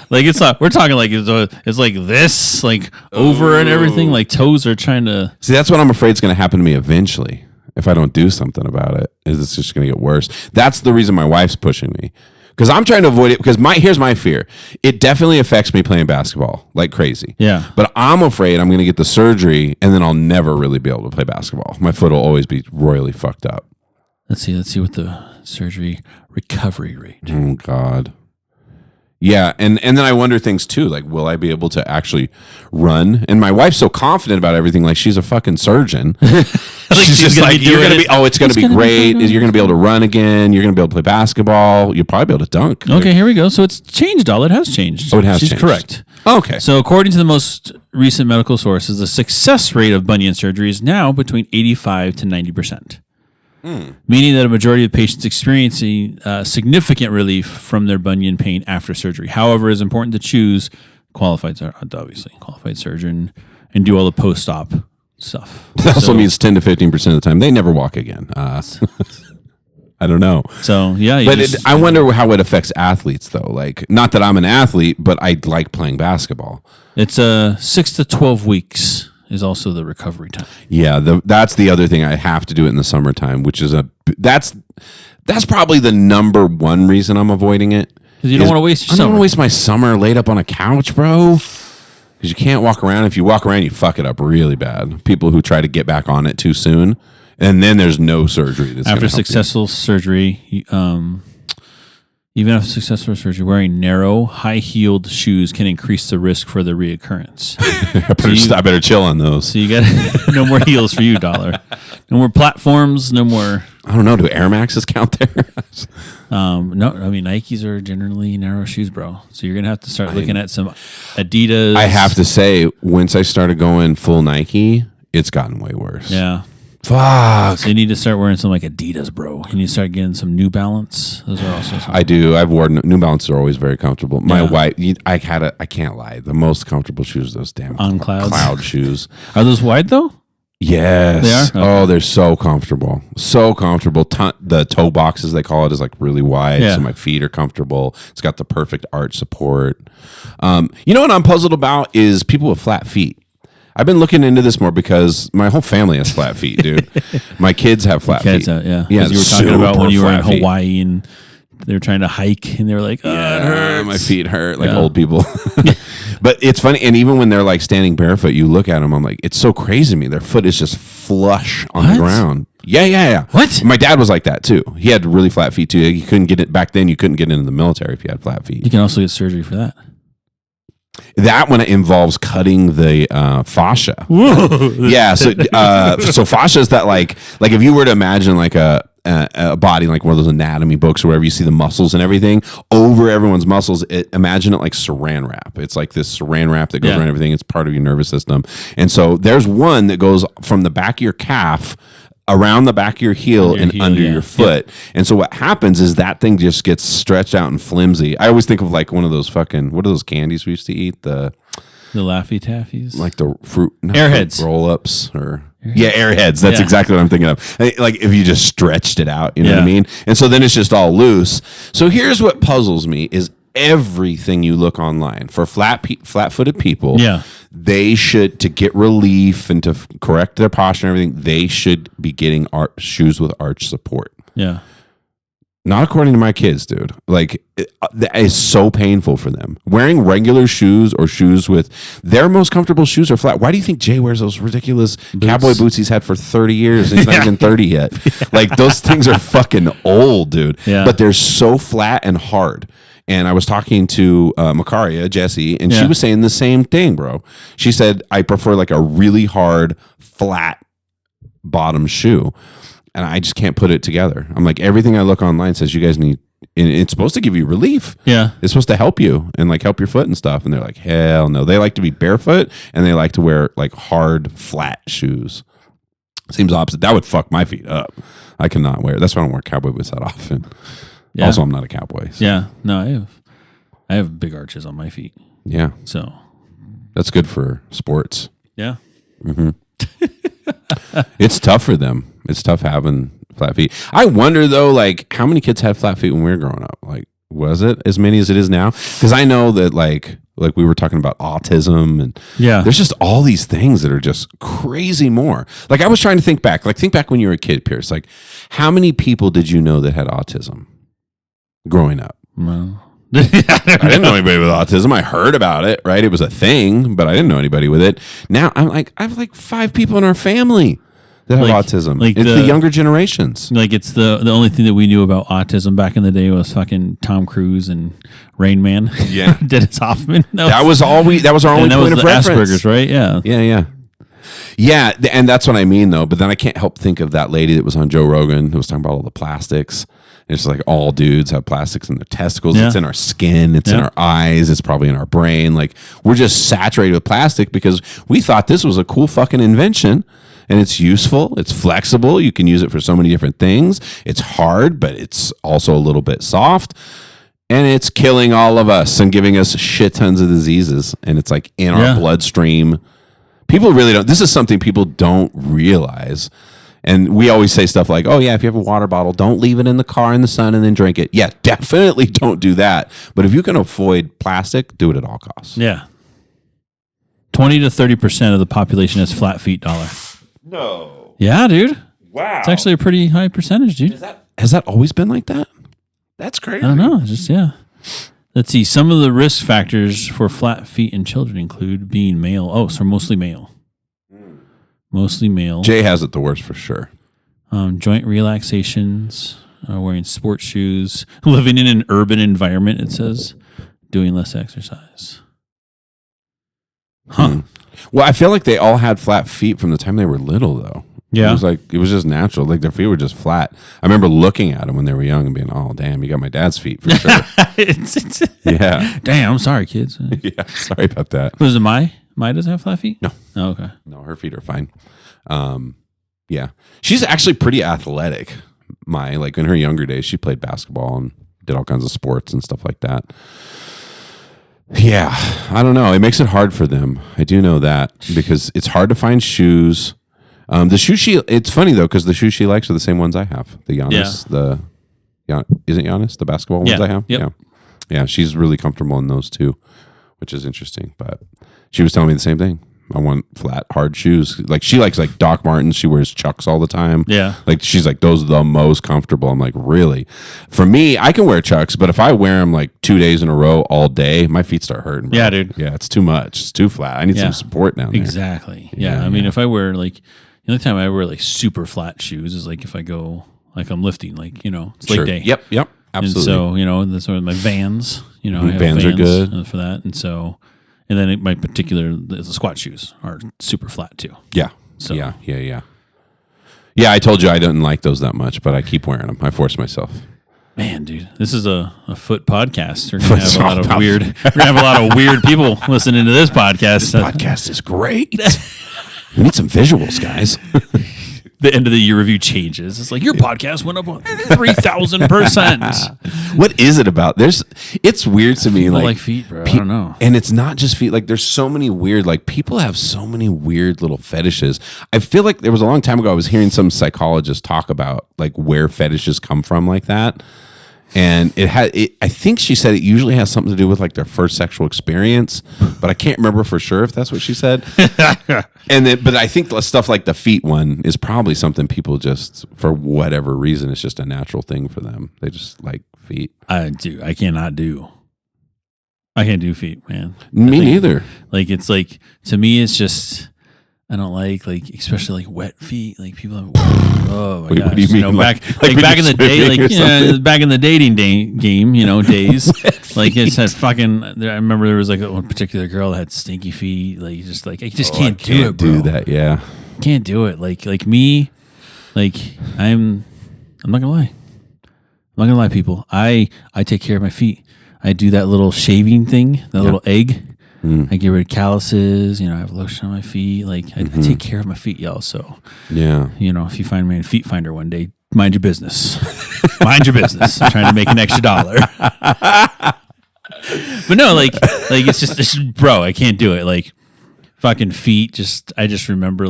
Like it's not. We're talking like it's like this, like over and everything. Like toes are trying to. See, that's what I'm afraid is going to happen to me eventually if I don't do something about it. Is it's just going to get worse? That's the reason my wife's pushing me. Because I'm trying to avoid it. Because here's my fear. It definitely affects me playing basketball like crazy. Yeah. But I'm afraid I'm going to get the surgery and then I'll never really be able to play basketball. My foot will always be royally fucked up. Let's see what the surgery recovery rate. Oh God. Yeah, and then I wonder things too, like will I be able to actually run? And my wife's so confident about everything, like she's a fucking surgeon. She's just like, you're gonna be, it's gonna be great. You're gonna be able to run again. You're gonna be able to play basketball. You'll probably be able to dunk. Okay, here we go. So it's changed. All it has changed. Oh, it has She's changed. correct. Okay. So according to the most recent medical sources, the success rate of bunion surgery is now between 85 to 90%. Meaning that a majority of patients experiencing significant relief from their bunion pain after surgery. However, it's important to choose qualified surgeon and do all the post-op stuff. That also means 10 to 15% of the time they never walk again. I don't know. So yeah, But I wonder how it affects athletes, though. Like, not that I'm an athlete, but I like playing basketball. It's 6 to 12 weeks is also the recovery time. Yeah, that's the other thing. I have to do it in the summertime, which is that's probably the number one reason I'm avoiding it. Because you don't want to waste your I don't summer. want to waste my summer laid up on a couch, bro. Because you can't walk around. If you walk around, you fuck it up really bad. People who try to get back on it too soon, and then there's no surgery. That's After successful surgery, even after successful surgery, wearing narrow, high-heeled shoes can increase the risk for the reoccurrence. I better chill on those. So you got no more heels for you, Dollar. No more platforms. No more. I don't know. Do Air Maxes count there? No, I mean Nikes are generally narrow shoes, bro. So you're gonna have to start looking at some Adidas. I have to say, once I started going full Nike, it's gotten way worse. Yeah. Fuck. So you need to start wearing some like Adidas, bro. You need to start getting some New Balance. Those are also. I do. I've worn New Balances are always very comfortable. My Yeah. wife, I can't lie. The most comfortable shoes are those damn On clouds. cloud shoes. Are those wide though? Yes. They are? Okay. Oh, they're so comfortable. So comfortable. The toe boxes, they call it, is like really wide. Yeah. So my feet are comfortable. It's got the perfect arch support. You know what I'm puzzled about is people with flat feet. I've been looking into this more because my whole family has flat feet, dude. My kids have flat feet. Yeah. Yeah. You were talking about when super you were in flat feet. Hawaii and they were trying to hike and they were like, oh, it hurts. My feet hurt like Yeah. old people. But it's funny. And even when they're like standing barefoot, you look at them, I'm like, it's so crazy to me. Their foot is just flush on the What? ground. Yeah. What? My dad was like that too. He had really flat feet too. You couldn't get it back then. You couldn't get into the military if you had flat feet. You can also get surgery for that. That one involves cutting the fascia. Yeah. So fascia is that like if you were to imagine like a body like one of those anatomy books or wherever you see the muscles and everything over everyone's muscles, imagine it like saran wrap. It's like this saran wrap that goes around everything. It's part of your nervous system. And so there's one that goes from the back of your calf around the back of your heel and under your foot. And so what happens is that thing just gets stretched out and flimsy. I always think of like one of those fucking, what are those candies we used to eat? The Laffy Taffies? like the fruit Airheads. roll-ups or Airheads. That's exactly what I'm thinking of. Like if you just stretched it out, you know what I mean? And so then it's just all loose. So here's what puzzles me is everything you look online for flat-footed people. Yeah. They should, to get relief and to correct their posture and everything, they should be getting shoes with arch support. Yeah. Not according to my kids, dude. Like, that is so painful for them. Wearing regular shoes or shoes with their most comfortable shoes are flat. Why do you think Jay wears those ridiculous cowboy boots he's had for 30 years and he's not even 30 yet? Like, those things are fucking old, dude. Yeah. But they're so flat and hard. And I was talking to Makaria, Jessie, and she was saying the same thing, bro. She said, I prefer like a really hard, flat bottom shoe. And I just can't put it together. I'm like, everything I look online says you guys need, and it's supposed to give you relief. Yeah. It's supposed to help you and like help your foot and stuff. And they're like, hell no. They like to be barefoot and they like to wear like hard, flat shoes. Seems opposite. That would fuck my feet up. I cannot wear. That's why I don't wear cowboy boots that often. Yeah. Also, I'm not a cowboy. So. Yeah. No, I have big arches on my feet. Yeah. So That's good for sports. yeah. It's tough for them. It's tough having flat feet. I wonder though, like how many kids had flat feet when we were growing up? Like, was it as many as it is now? Because I know that like we were talking about autism and there's just all these things that are just crazy more. Like I was trying to think back when you were a kid, Pierce. Like how many people did you know that had autism growing up? Well, I didn't know anybody with autism. I heard about it, right? It was a thing, but I didn't know anybody with it. Now I have like 5 people in our family that have autism. like it's the younger generations. Like it's the only thing that we knew about autism back in the day was fucking Tom Cruise and Rain Man. Yeah. Dennis Hoffman. That was our only that was point the of reference. Asperger's, right? Yeah. Yeah, and that's what I mean though. But then I can't help think of that lady that was on Joe Rogan who was talking about all the plastics. It's like all dudes have plastics in their testicles. Yeah. It's in our skin. It's in our eyes. It's probably in our brain. Like we're just saturated with plastic because we thought this was a cool fucking invention. And it's useful. It's flexible. You can use it for so many different things. It's hard, but it's also a little bit soft. And it's killing all of us and giving us shit tons of diseases. And it's like in our bloodstream. People really don't. This is something people don't realize. And we always say stuff like, oh, yeah, if you have a water bottle, don't leave it in the car in the sun and then drink it. Yeah, definitely don't do that. But if you can avoid plastic, do it at all costs. Yeah. 20 to 30% of the population has flat feet, dollar. No. Yeah, dude. Wow. It's actually a pretty high percentage, dude. Has that always been like that? That's crazy. I don't know. It's just, yeah. Let's see. Some of the risk factors for flat feet in children include being male. Oh, so mostly male. Mostly male. Jay has it the worst for sure. Joint relaxations, wearing sports shoes, living in an urban environment, it says, doing less exercise. Huh. Well, I feel like they all had flat feet from the time they were little, though. Yeah. It was just natural. Like their feet were just flat. I remember looking at them when they were young and being, oh, damn, you got my dad's feet for sure. Yeah. Damn, I'm sorry, kids. Yeah. Sorry about that. Was it my doesn't have flat feet? No. Oh, okay. No, her feet are fine. Yeah. She's actually pretty athletic. Like in her younger days, she played basketball and did all kinds of sports and stuff like that. Yeah. I don't know. It makes it hard for them. I do know that because it's hard to find shoes. The shoes it's funny though, because the shoes she likes are the same ones I have. The Giannis, isn't Giannis the basketball ones I have? Yep. Yeah. She's really comfortable in those too, which is interesting. But she was telling me the same thing. I want flat, hard shoes. Like she likes like Doc Martens. She wears Chucks all the time. Yeah. Like she's like, those are the most comfortable. I'm like, really? For me, I can wear Chucks, but if I wear them like 2 days in a row all day, my feet start hurting. Bro. Yeah, dude. Yeah, it's too much. It's too flat. I need some support down there. Exactly. Yeah. I mean, if I wear like, the only time I wear like super flat shoes is like if I go, like I'm lifting, like, it's leg day. Yep. Absolutely. And so, that's sort of my Vans, I have Vans are good for that. And so, and then the squat shoes are super flat too. Yeah. So, Yeah, I told you I didn't like those that much, but I keep wearing them. I force myself. Man, dude, this is a foot podcast. We're gonna have a lot of weird people listening to this podcast. This podcast is great. We need some visuals, guys. The end of the year review changes. It's like your podcast went up 3,000%. What is it about? It's weird to me. Like feet, bro. I don't know. And it's not just feet. Like there's so many weird. Like people have so many weird little fetishes. I feel like there was a long time ago I was hearing some psychologists talk about like where fetishes come from, like that. And I think she said it usually has something to do with like their first sexual experience, but I can't remember for sure if that's what she said. But I think stuff like the feet one is probably something people just, for whatever reason, it's just a natural thing for them. They just like feet. I can't do feet, man. Me neither. Like it's like, to me, it's just, I don't like especially like wet feet. Like people have, oh my gosh. What do you mean? Back in the day, back in the dating game, days. Like it's had fucking. I remember there was like one particular girl that had stinky feet. Like I just can't do it, bro. Do that, yeah. Can't do it. Like me, I'm not gonna lie. I'm not gonna lie, people. I take care of my feet. I do that little shaving thing, that little egg. I get rid of calluses, I have lotion on my feet. I take care of my feet, y'all. So, yeah. If you find me in Feet Finder one day, mind your business. Mind your business. I'm trying to make an extra $1. But no, it's just, bro, I can't do it. Like, fucking feet, I just remember,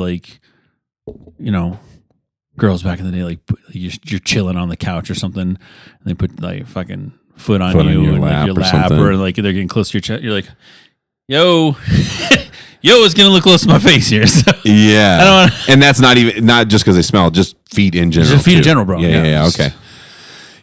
girls back in the day, you're chilling on the couch or something, and they put, fucking foot on you and your lap or they're getting close to your chest. You're like, yo, it's gonna look close to my face here. So yeah, I don't and that's not just because they smell, just feet in general. Just feet in general, bro. Yeah. Okay.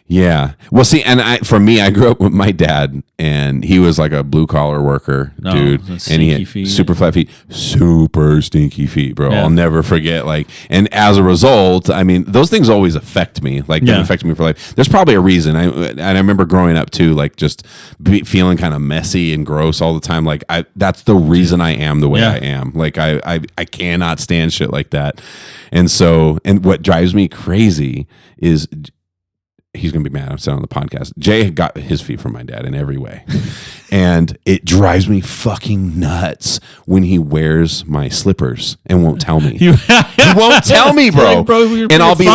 Yeah. Well, see, and for me, I grew up with my dad, and he was like a blue collar worker, dude, and he had super flat feet, super stinky feet, bro. Yeah. I'll never forget. And as a result, I mean, those things always affect me. They've affected me for life. There's probably a reason. I remember growing up too, just feeling kind of messy and gross all the time. That's the reason I am the way I am. I cannot stand shit like that. And so, and what drives me crazy is, he's going to be mad I'm saying on the podcast, Jay got his feet from my dad in every way. And it drives me fucking nuts when he wears my slippers and won't tell me. He won't tell me, bro. And I'll be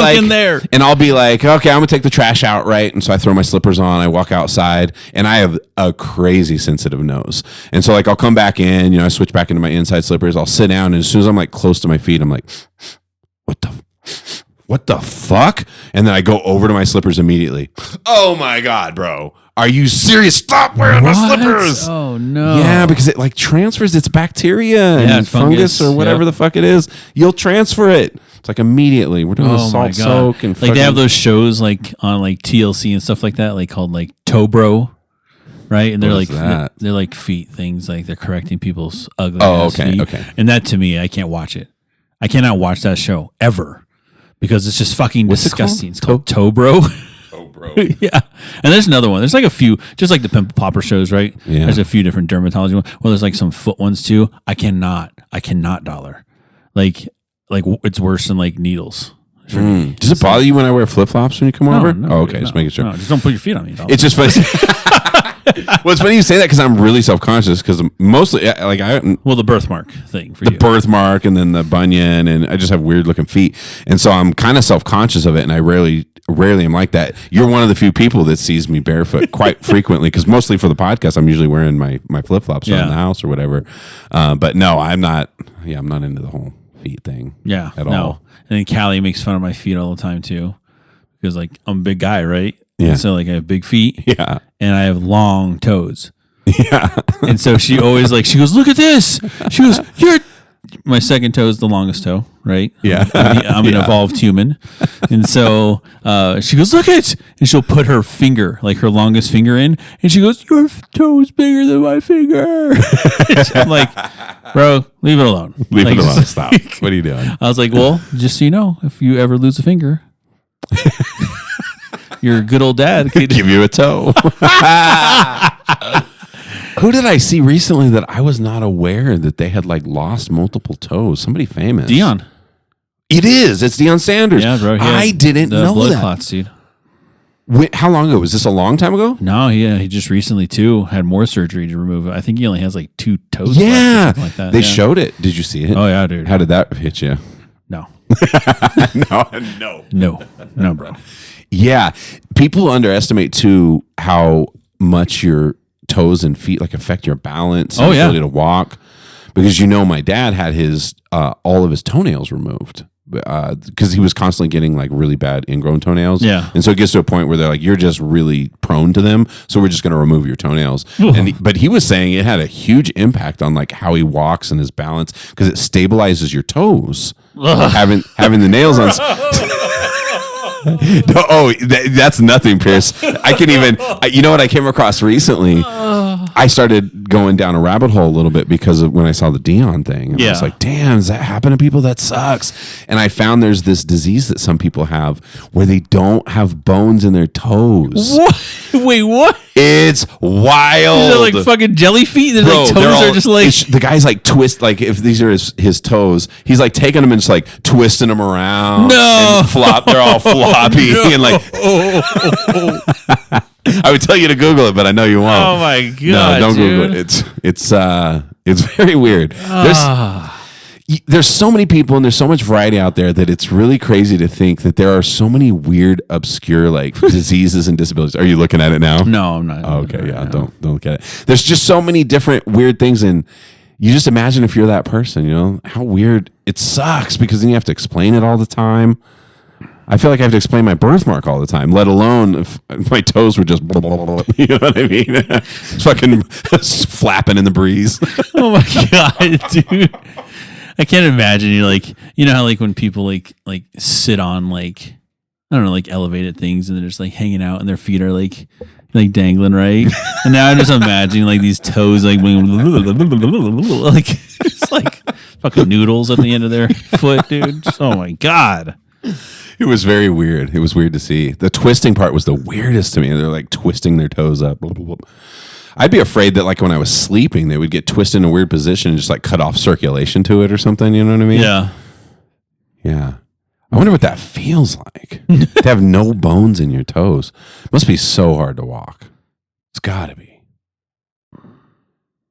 like, okay, I'm going to take the trash out, right? And so I throw my slippers on, I walk outside, and I have a crazy sensitive nose. And so I'll come back in, I switch back into my inside slippers, I'll sit down, and as soon as I'm close to my feet, I'm like, what the what the fuck? And then I go over to my slippers immediately. Oh my God, bro. Are you serious? Stop wearing my slippers. Oh no. Yeah, because it like transfers its bacteria and fungus or whatever the fuck it is. You'll transfer it. It's like immediately. We're doing a salt soak and like they have those shows like on like TLC and stuff like that, like called like Toe Bro, right? And they're like they're like feet things, like they're correcting people's ugly. Oh, okay, feet. Okay. And that to me, I can't watch it. I cannot watch that show ever because it's just fucking disgusting. It's called Toe Bro. Yeah, and there's another one. There's like a few, just like the Pimple Popper shows, right? Yeah. There's a few different dermatology ones. Well, there's like some foot ones too. I cannot dollar. Like it's worse than like needles. Does it bother you when I wear flip flops when you come over? No, okay, just making sure. No, just don't put your feet on me. It's just funny. Well, it's funny you say that because I'm really self conscious because mostly like the birthmark thing for you. The birthmark and then the bunion, and I just have weird looking feet, and so I'm kind of self conscious of it, and I rarely am like that. You're one of the few people that sees me barefoot quite frequently because mostly for the podcast I'm usually wearing my flip flops around the house or whatever. But no, I'm not. Yeah, I'm not into the whole feet thing. Yeah, at all. And then Callie makes fun of my feet all the time too, because like I'm a big guy, right? Yeah. And so like I have big feet. Yeah. And I have long toes. Yeah. And so she always she goes, look at this. She goes, my second toe is the longest toe, right? Yeah. I'm an evolved human. And so she goes, look at it. And she'll put her finger, like her longest finger in. And she goes, your toe's bigger than my finger. I'm like, bro, leave it alone. Leave it alone. Stop. What are you doing? I was like, well, just so you know, if you ever lose a finger, your good old dad could give you a toe. Who did I see recently that I was not aware that they had like lost multiple toes? Somebody famous. Dion. It is. It's Deion Sanders. Yeah, bro. I didn't know blood that. Clots, dude. Wait, how long ago? Was this a long time ago? No, he just recently too had more surgery to remove it. I think he only has like 2 toes Yeah. left or something like that. They showed it. Did you see it? Oh yeah, dude. How did that hit you? No. No, bro. Yeah. People underestimate too how much your toes and feet like affect your balance and ability to walk. Because my dad had his all of his toenails removed because he was constantly getting like really bad ingrown toenails. Yeah. And so it gets to a point where they're like, you're just really prone to them. So we're just going to remove your toenails. But he was saying it had a huge impact on like how he walks and his balance because it stabilizes your toes. Having the nails on. That's nothing, Pierce. I can even, you know what I came across recently? I started going down a rabbit hole a little bit because of when I saw the Dion thing. And I was like, damn, does that happen to people? That sucks. And I found there's this disease that some people have where they don't have bones in their toes. What? Wait, what? It's wild. They're like fucking jelly feet. Their like toes are just like the guy's like twist. Like if these are his toes, he's like taking them and just like twisting them around. No, and flop. They're all floppy and like. I would tell you to Google it, but I know you won't. Oh my god! No, don't dude. Google it. It's very weird. There's so many people and there's so much variety out there that it's really crazy to think that there are so many weird, obscure like diseases and disabilities. Are you looking at it now? No, I'm not. Oh, okay, yeah, don't look at it. There's just so many different weird things, and you just imagine if you're that person, how weird it sucks because then you have to explain it all the time. I feel like I have to explain my birthmark all the time, let alone if my toes were just, you know what I mean? It's fucking flapping in the breeze. Oh my god, dude. I can't imagine you like, how like when people like sit on like, I don't know, like elevated things and they're just like hanging out and their feet are like dangling, right? And now I'm just imagining like these toes like it's like fucking noodles at the end of their foot, dude. Just, oh my god. It was very weird. It was weird to see. The twisting part was the weirdest to me. They're like twisting their toes up. I'd be afraid that like when I was sleeping, they would get twisted in a weird position and just like cut off circulation to it or something. You know what I mean? Yeah. Yeah. I wonder what that feels like to have no bones in your toes. Must be so hard to walk. It's got to be.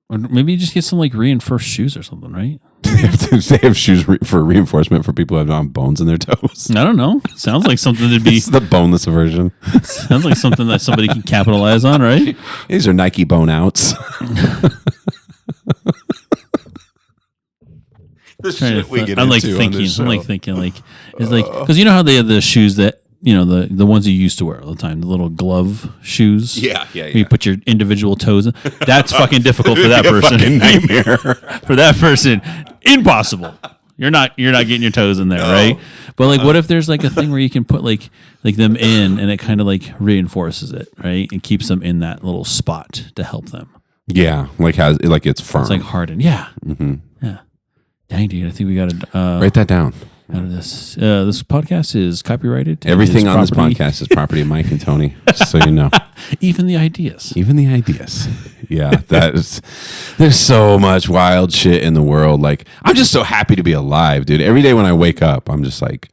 Or maybe you just get some like reinforced shoes or something, right? They have shoes for reinforcement for people who have bones in their toes. I don't know. Sounds like something to be. It's the boneless version. Sounds like something that somebody can capitalize on, right? These are Nike bone outs. shit we get I'm like into on thinking. this I'm like show. thinking. Like it's like because you know how they have the shoes that the ones you used to wear all the time, the little glove shoes. Yeah. Where you put your individual toes in. That's fucking difficult for that person. Fucking nightmare. For that person, impossible. You're not getting your toes in there, right? But like, what if there's like a thing where you can put like them in, and it kind of like reinforces it, right, and keeps them in that little spot to help them. Yeah, like it's firm. It's like hardened. Yeah. Mm-hmm. Yeah. Dang, dude, I think we got to write that down. Out of this. This podcast is copyrighted. Everything on this podcast is property of Mike and Tony, just so you know. Even the ideas. Yeah, there's so much wild shit in the world. Like, I'm just so happy to be alive, dude. Every day when I wake up, I'm just like,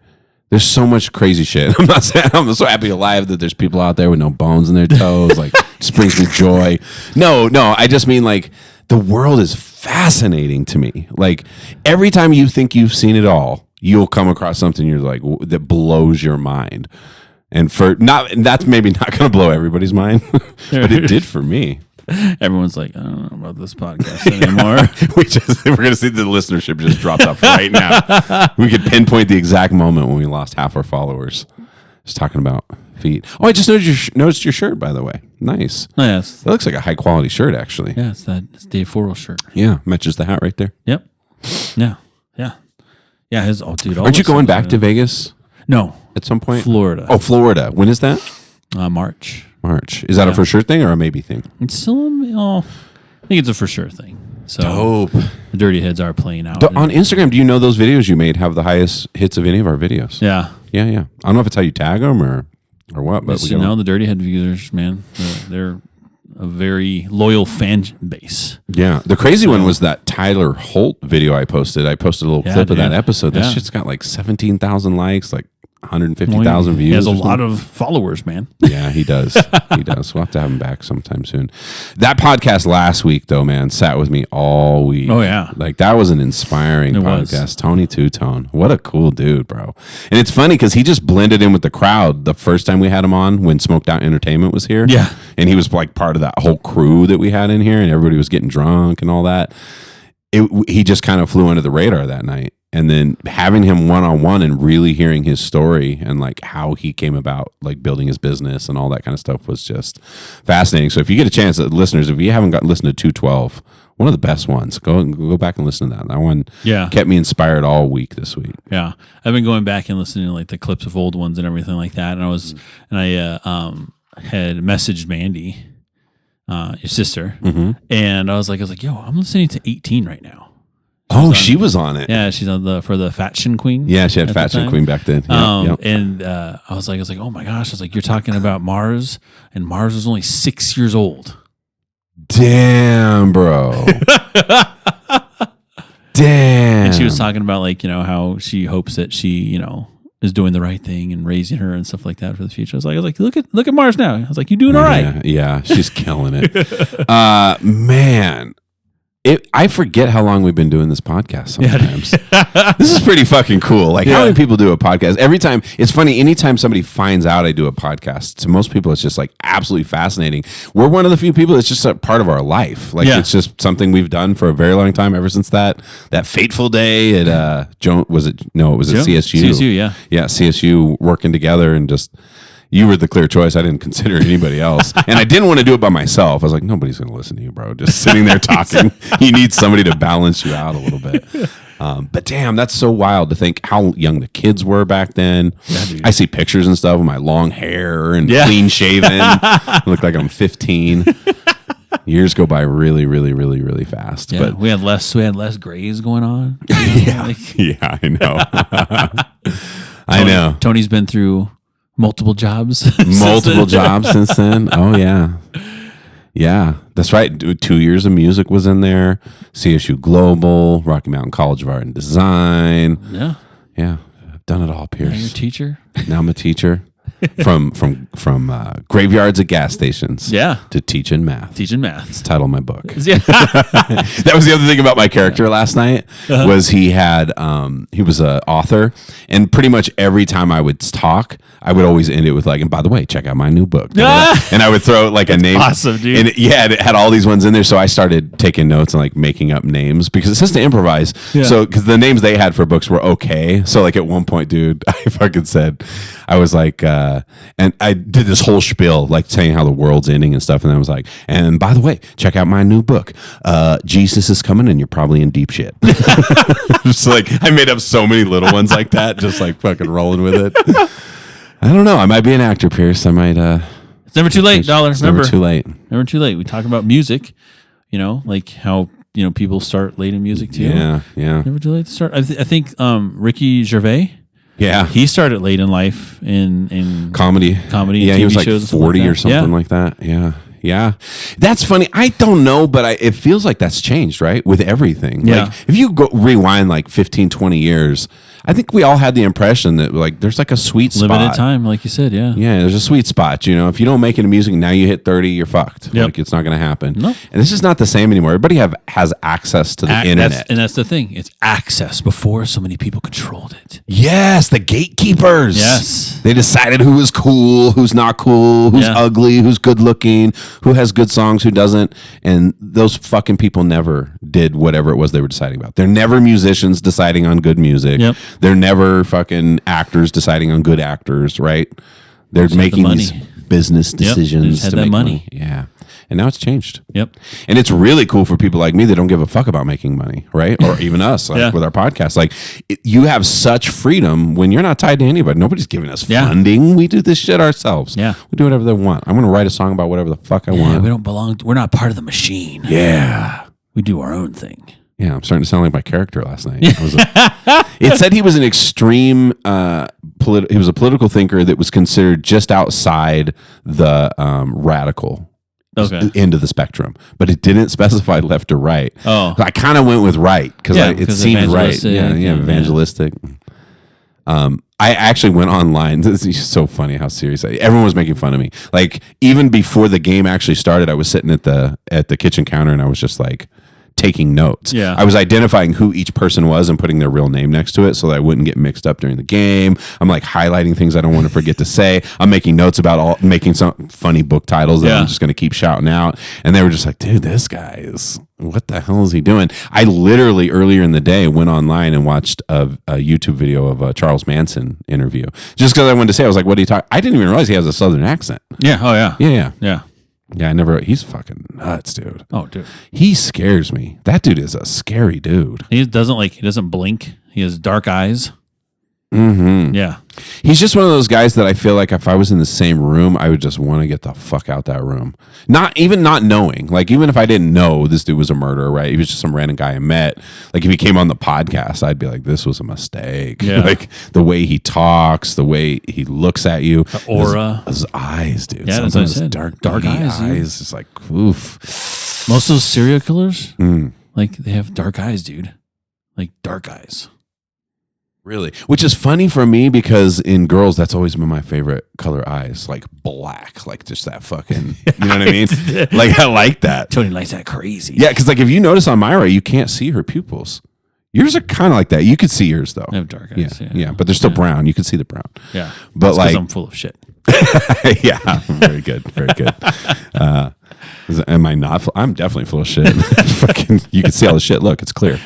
there's so much crazy shit. I'm not saying I'm so happy alive that there's people out there with no bones in their toes. Like, just brings me joy. No, I just mean like the world is fascinating to me. Like, every time you think you've seen it all, you'll come across something you're like that blows your mind. And that's maybe not going to blow everybody's mind, but it did for me. Everyone's like, I don't know about this podcast anymore. We're going to see the listenership just dropped off right now. We could pinpoint the exact moment when we lost half our followers. Just talking about feet. Oh, I just noticed your shirt, by the way. Nice. Oh, yes. That looks like a high quality shirt, actually. Yeah, it's Dave Forrell shirt. Yeah, matches the hat right there. Yep. Yeah. Yeah, dude. Aren't you going back to Vegas? No. At some point? Florida. Oh, Florida. When is that? March. Is that a for sure thing or a maybe thing? It's still, I think it's a for sure thing. So Dope. The Dirty Heads are playing out. On Instagram, do you know those videos you made have the highest hits of any of our videos? Yeah. Yeah. I don't know if it's how you tag them or what, but you know, the Dirty Head users, man, they're a very loyal fan base. Yeah. The crazy one was that Tyler Holt video I posted. I posted a little clip of that episode. That shit's got like 17,000 likes, like 150,000 views. He has a lot of followers, man. Yeah, he does. We'll have to have him back sometime soon. That podcast last week, though, man, sat with me all week. Oh, yeah. Like, that was an inspiring podcast. Tony Two-Tone. What a cool dude, bro. And it's funny because he just blended in with the crowd the first time we had him on when Smoked Out Entertainment was here. Yeah. And he was like part of that whole crew that we had in here, and everybody was getting drunk and all that. He just kind of flew under the radar that night. And then having him one-on-one and really hearing his story and like how he came about like building his business and all that kind of stuff was just fascinating. So if you get a chance, listeners, if you haven't listened to 212, one of the best ones, go back and listen to that. That one kept me inspired all week this week. Yeah. I've been going back and listening to like the clips of old ones and everything like that. And I had messaged Mandy, your sister, and I was like, yo, I'm listening to 18 right now. She was on it. Yeah, she's on for the Fashion Queen. Yeah, she had Fashion Queen back then. And I was like, oh my gosh, I was like, you're talking about Mars, and Mars was only 6 years old. Damn, bro. Damn. And she was talking about like, how she hopes that she, is doing the right thing and raising her and stuff like that for the future. I was like, look at Mars now. I was like, you doing all right? Yeah, she's killing it. Man. I forget how long we've been doing this podcast sometimes. This is pretty fucking cool. Like, how many people do a podcast? Every time, it's funny, anytime somebody finds out I do a podcast, to most people, it's just like absolutely fascinating. We're one of the few people that's just a part of our life. Like, it's just something we've done for a very long time, ever since that fateful day at, it was at CSU. CSU, yeah. Yeah, CSU working together and just... You were the clear choice. I didn't consider anybody else. And I didn't want to do it by myself. I was like, nobody's going to listen to you, bro. Just sitting there talking. You need somebody to balance you out a little bit. But damn, that's so wild to think how young the kids were back then. Yeah, I see pictures and stuff with my long hair and clean shaven. I look like I'm 15. Years go by really, really, really, really fast. Yeah, but we had less grays going on. Yeah, I know. I know. Tony's been through multiple jobs. Jobs since then. Oh, yeah. That's right. 2 years of music was in there. CSU Global, Rocky Mountain College of Art and Design. Yeah. I've done it all, Pierce. Now you're a teacher. Now I'm a teacher. from graveyards at gas stations. Yeah. To teaching math. Teaching math. It's the title of my book. Yeah. That was the other thing about my character last night was he was an author, and pretty much every time I would talk, I would always end it with like, and by the way, check out my new book. And I would throw like a name. Awesome, dude. And it had all these ones in there. So I started taking notes and like making up names because it says to improvise. Yeah. So, because the names they had for books were okay. So like at one point, dude, I fucking said, I was like, and I did this whole spiel, like saying how the world's ending and stuff. And then I was like, and by the way, check out my new book. Jesus is coming and you're probably in deep shit. Just like, I made up so many little ones like that, just like fucking rolling with it. I don't know. I might be an actor, Pierce. I might, it's never too late, Dollar. It's Remember, never too late. Never too late. We talk about music, like how, people start late in music too. Yeah. Never too late to start. I think Ricky Gervais, Yeah. he started late in life in Comedy. Yeah, he was like shows 40 or something like that. Yeah. That's funny. I don't know, but it feels like that's changed, right? With everything. Yeah. Like if you go rewind like 15, 20 years, I think we all had the impression that like there's like a sweet spot. Limited time, like you said, yeah. Yeah, there's a sweet spot. If you don't make it in music, now you hit 30, you're fucked. Yep. Like it's not going to happen. Nope. And it's just not the same anymore. Everybody has access to the internet. That's the thing. It's access. Before, so many people controlled it. Yes, the gatekeepers. Yes. They decided who was cool, who's not cool, who's Yeah. ugly, who's good looking, who has good songs, who doesn't. And those fucking people never did whatever it was they were deciding about. They're never musicians deciding on good music. Yep. They're never fucking actors deciding on good actors, right? They're Just had the making money. these business They decisions just had to that make money. Yeah. And now it's changed. Yep. And it's really cool for people like me that don't give a fuck about making money, right? Or even us, like Yeah. with our podcast. Like you have such freedom when you're not tied to anybody. Nobody's giving us Yeah. funding. We do this shit ourselves. Yeah. We do whatever they want. I'm going to write a song about whatever the fuck I Yeah, want. we don't belong. We're not part of the machine. Yeah. We do our own thing. Yeah, I'm starting to sound like my character last night. It said he was an extreme, he was a political thinker that was considered just outside the radical end of the spectrum, but it didn't specify left or right. Oh. So I kind of went with right because Yeah, it 'cause seemed right. evangelistic, Yeah, evangelistic. I actually went online. This is so funny how serious everyone was making fun of me. Like even before the game actually started, I was sitting at the kitchen counter and I was just like taking notes. Yeah. I was identifying who each person was and putting their real name next to it so that I wouldn't get mixed up during the game. I'm like highlighting things I don't want to forget to say. I'm making notes about making some funny book titles that I'm just going to keep shouting out. And they were just like, dude, this guy what the hell is he doing? I literally earlier in the day went online and watched a YouTube video of a Charles Manson interview just because I wanted to say, I was like, what do you talk? I didn't even realize he has a Southern accent. Yeah. Oh, yeah. Yeah. He's fucking nuts, dude. Oh, dude. He scares me. That dude is a scary dude. He doesn't blink. He has dark eyes. Mm-hmm. Yeah. He's just one of those guys that I feel like if I was in the same room, I would just want to get the fuck out that room. Not knowing. Like, even if I didn't know this dude was a murderer, right? He was just some random guy I met. Like, if he came on the podcast, I'd be like, this was a mistake. Yeah. Like, the way he talks, the way he looks at you. The aura. His eyes, dude. Yeah, that's what I said. Dark Dark eyes, dude. It's like, oof. Most of those serial killers, like, they have dark eyes, dude. Like, dark eyes. Really? Which is funny for me because in girls, that's always been my favorite color eyes. Like black. Like just that fucking, you know what I mean? Like I like that. Tony likes that crazy. Yeah, because like if you notice on Myra, you can't see her pupils. Yours are kind of like that. You could see yours though. I have dark eyes. Yeah, but they're still brown. You can see the brown. Yeah. But That's 'cause like, I'm full of shit. yeah, very good. Very good. Am I not? I'm definitely full of shit. Fucking, you can see all the shit. Look, it's clear.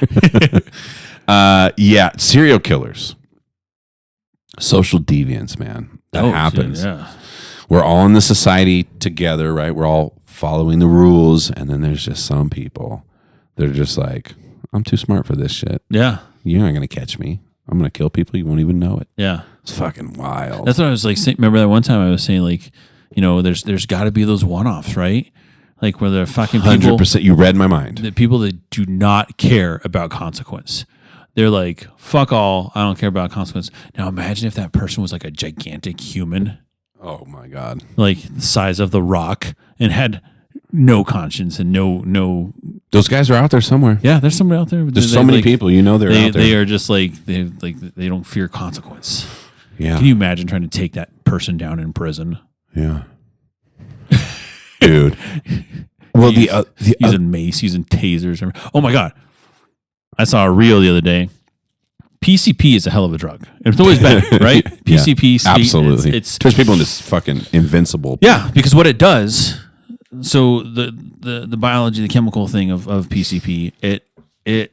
Yeah, serial killers, social deviants, man. That happens. Yeah. We're all in the society together, right? We're all following the rules, and then there's just some people that are just like, I'm too smart for this shit. Yeah. You're not gonna catch me. I'm gonna kill people. You won't even know it. Yeah. It's fucking wild. That's what I was like saying. Remember that one time I was saying, like, there's got to be those one-offs, right? Like where the fucking people, 100%. You read my mind. the people that do not care about consequence. They're like, fuck all, I don't care about consequence. Now imagine if that person was like a gigantic human, Oh my god. like the size of the Rock, and had no conscience and no. Those guys are out there somewhere. Yeah, there's somebody out there. There's so many people. They're out there. They are just like they don't fear consequence. Yeah. Can you imagine trying to take that person down in prison. Yeah. Dude. Well, using mace, using tasers. Oh my God. I saw a reel the other day. PCP is a hell of a drug. It's always been, right? PCP, yeah, absolutely. It's turns people into fucking invincible. Yeah, because what it does, so the biology, the chemical thing of PCP, it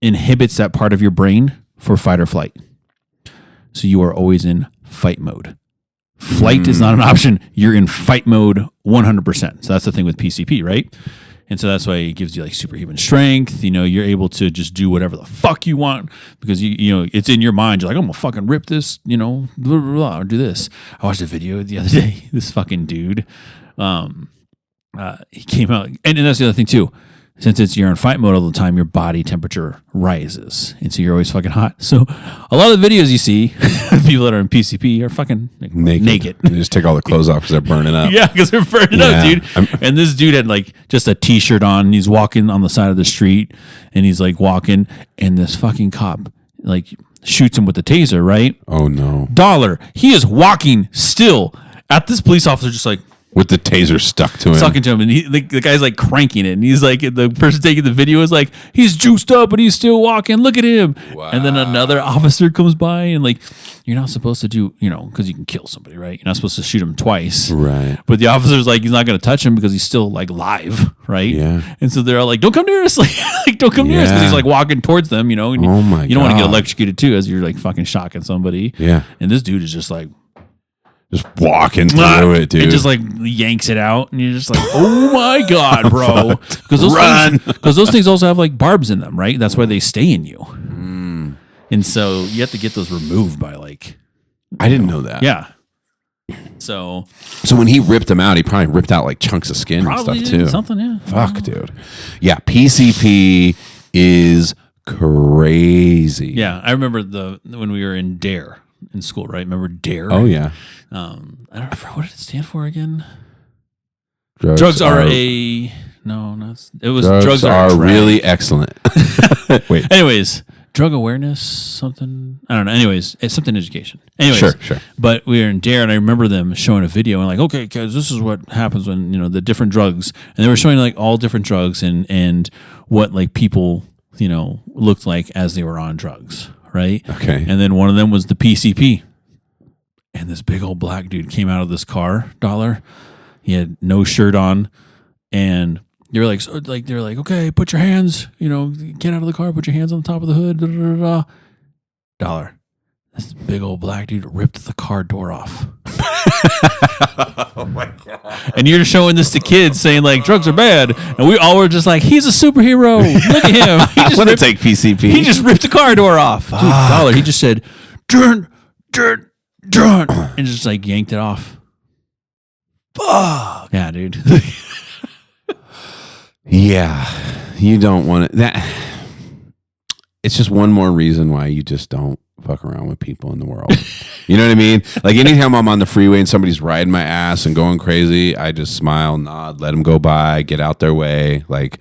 inhibits that part of your brain for fight or flight. So you are always in fight mode. Flight is not an option. You're in fight mode 100%. So that's the thing with PCP, right? And so that's why it gives you like superhuman strength. You know, you're able to just do whatever the fuck you want because you know it's in your mind. You're like, I'm gonna fucking rip this, you know, blah, blah, blah, or do this. I watched a video the other day. This fucking dude, he came out, and that's the other thing too. Since you're in fight mode all the time, your body temperature rises, and so you're always fucking hot. So a lot of the videos you see of people that are in PCP are fucking naked. They just take all the clothes off because they're burning up. Yeah, because they're burning up, dude. And this dude had like just a t-shirt on, and he's walking on the side of the street, and he's like walking, and this fucking cop like shoots him with the taser, right? Oh no. He is walking still at this police officer, just like with the taser stuck to him. Sucking to him, and the guy's like cranking it, and he's like, the person taking the video is like, he's juiced up and he's still walking. Look at him. Wow. And then another officer comes by, and like, you're not supposed to do, you know, because you can kill somebody, right? You're not supposed to shoot him twice, right? But the officer's like, he's not going to touch him because he's still like live, right? Yeah. And so they're all like, don't come near us, like don't come near us, because he's like walking towards them, you know. And oh my! You don't want to get electrocuted too, as you're like fucking shocking somebody. Yeah. And this dude is just like. Just walking through it, dude. It just like yanks it out, and you're just like, "Oh my god, bro!" Because those things also have like barbs in them, right? That's why they stay in you. And so you have to get those removed by like. I didn't know that. Yeah. So when he ripped them out, he probably ripped out like chunks of skin and stuff too. Something, yeah. Fuck, dude. Yeah, PCP is crazy. Yeah, I remember when we were in DARE in school, right? Remember DARE? Oh yeah. I don't remember what did it stand for again. Drugs are a no, not it was drugs are really excellent. Wait. Anyways, drug awareness, something I don't know. Anyways, it's something education. Anyways, sure. But we were in DARE, and I remember them showing a video and like, okay, guys, this is what happens when the different drugs, and they were showing like all different drugs and what like people looked like as they were on drugs, right? Okay. And then one of them was the PCP. And this big old black dude came out of this car, He had no shirt on, and they were like, okay, put your hands, get out of the car, put your hands on the top of the hood, Dollar. This big old black dude ripped the car door off. Oh my god! And you're showing this to kids, saying like drugs are bad, and we all were just like, he's a superhero. Look at him. He just want to take PCP. He just ripped the car door off. Dude, Dollar. He just said, "Dirt." And just like yanked it off. Fuck. Yeah, dude. Yeah. You don't want it. It's just one more reason why you just don't fuck around with people in the world. You know what I mean? Like anytime I'm on the freeway and somebody's riding my ass and going crazy, I just smile, nod, let them go by, get out their way. Like,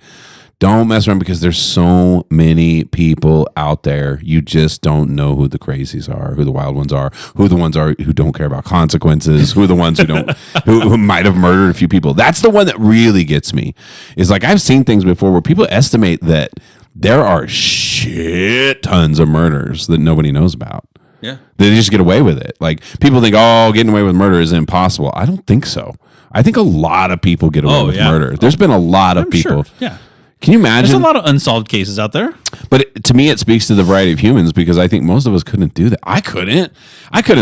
don't mess around because there's so many people out there. You just don't know who the crazies are, who the wild ones are, who the ones are who don't care about consequences, who are the ones who don't, who might have murdered a few people. That's the one that really gets me. Is like I've seen things before where people estimate that there are shit tons of murders that nobody knows about. Yeah, they just get away with it. Like people think, oh, getting away with murder is impossible. I don't think so. I think a lot of people get away with murder. There's been a lot of people. Sure. Yeah. Can you imagine? There's a lot of unsolved cases out there. But to me, it speaks to the variety of humans because I think most of us couldn't do that. I couldn't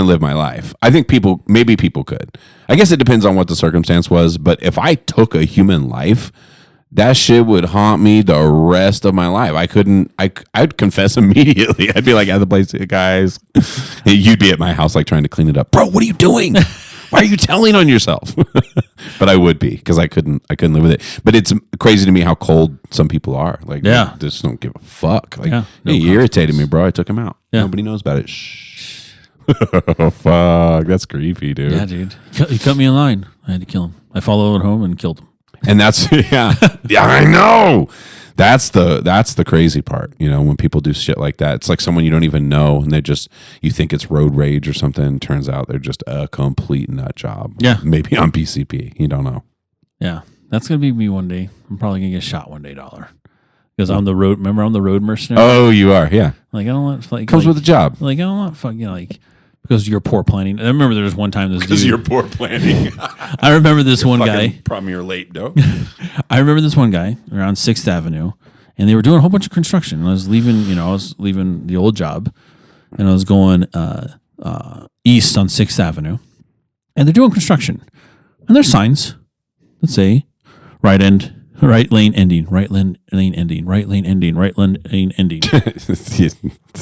live my life. I think maybe people could. I guess it depends on what the circumstance was. But if I took a human life, that shit would haunt me the rest of my life. I'd confess immediately. I'd be like, at the place, guys. You'd be at my house like trying to clean it up. Bro, what are you doing? Why are you telling on yourself? But I would be because I couldn't live with it. But it's crazy to me how cold some people are. Like, they just don't give a fuck. Like, you irritated me, bro. I took him out. Yeah. Nobody knows about it. Shh. Oh, fuck. That's creepy, dude. Yeah, dude. He cut me in line. I had to kill him. I followed him home and killed him. And that's yeah, I know. That's the crazy part, when people do shit like that. It's like someone you don't even know, and you think it's road rage or something. Turns out they're just a complete nut job. Yeah, maybe on PCP. You don't know. Yeah, that's gonna be me one day. I'm probably gonna get shot one day, $1. Because I'm the road. Remember, I'm the road mercenary. Oh, you are. Yeah. Like I don't want comes with a job. Like I don't want because you're poor planning. I remember there was one time this dude. Because you're poor planning. I remember this one guy. Problem you're late, though. I remember this one guy around 6th Avenue, and they were doing a whole bunch of construction. And I was leaving the old job, and I was going east on 6th Avenue, and they're doing construction, and there's signs that say right lane ending, right lane ending, right lane ending, right lane ending.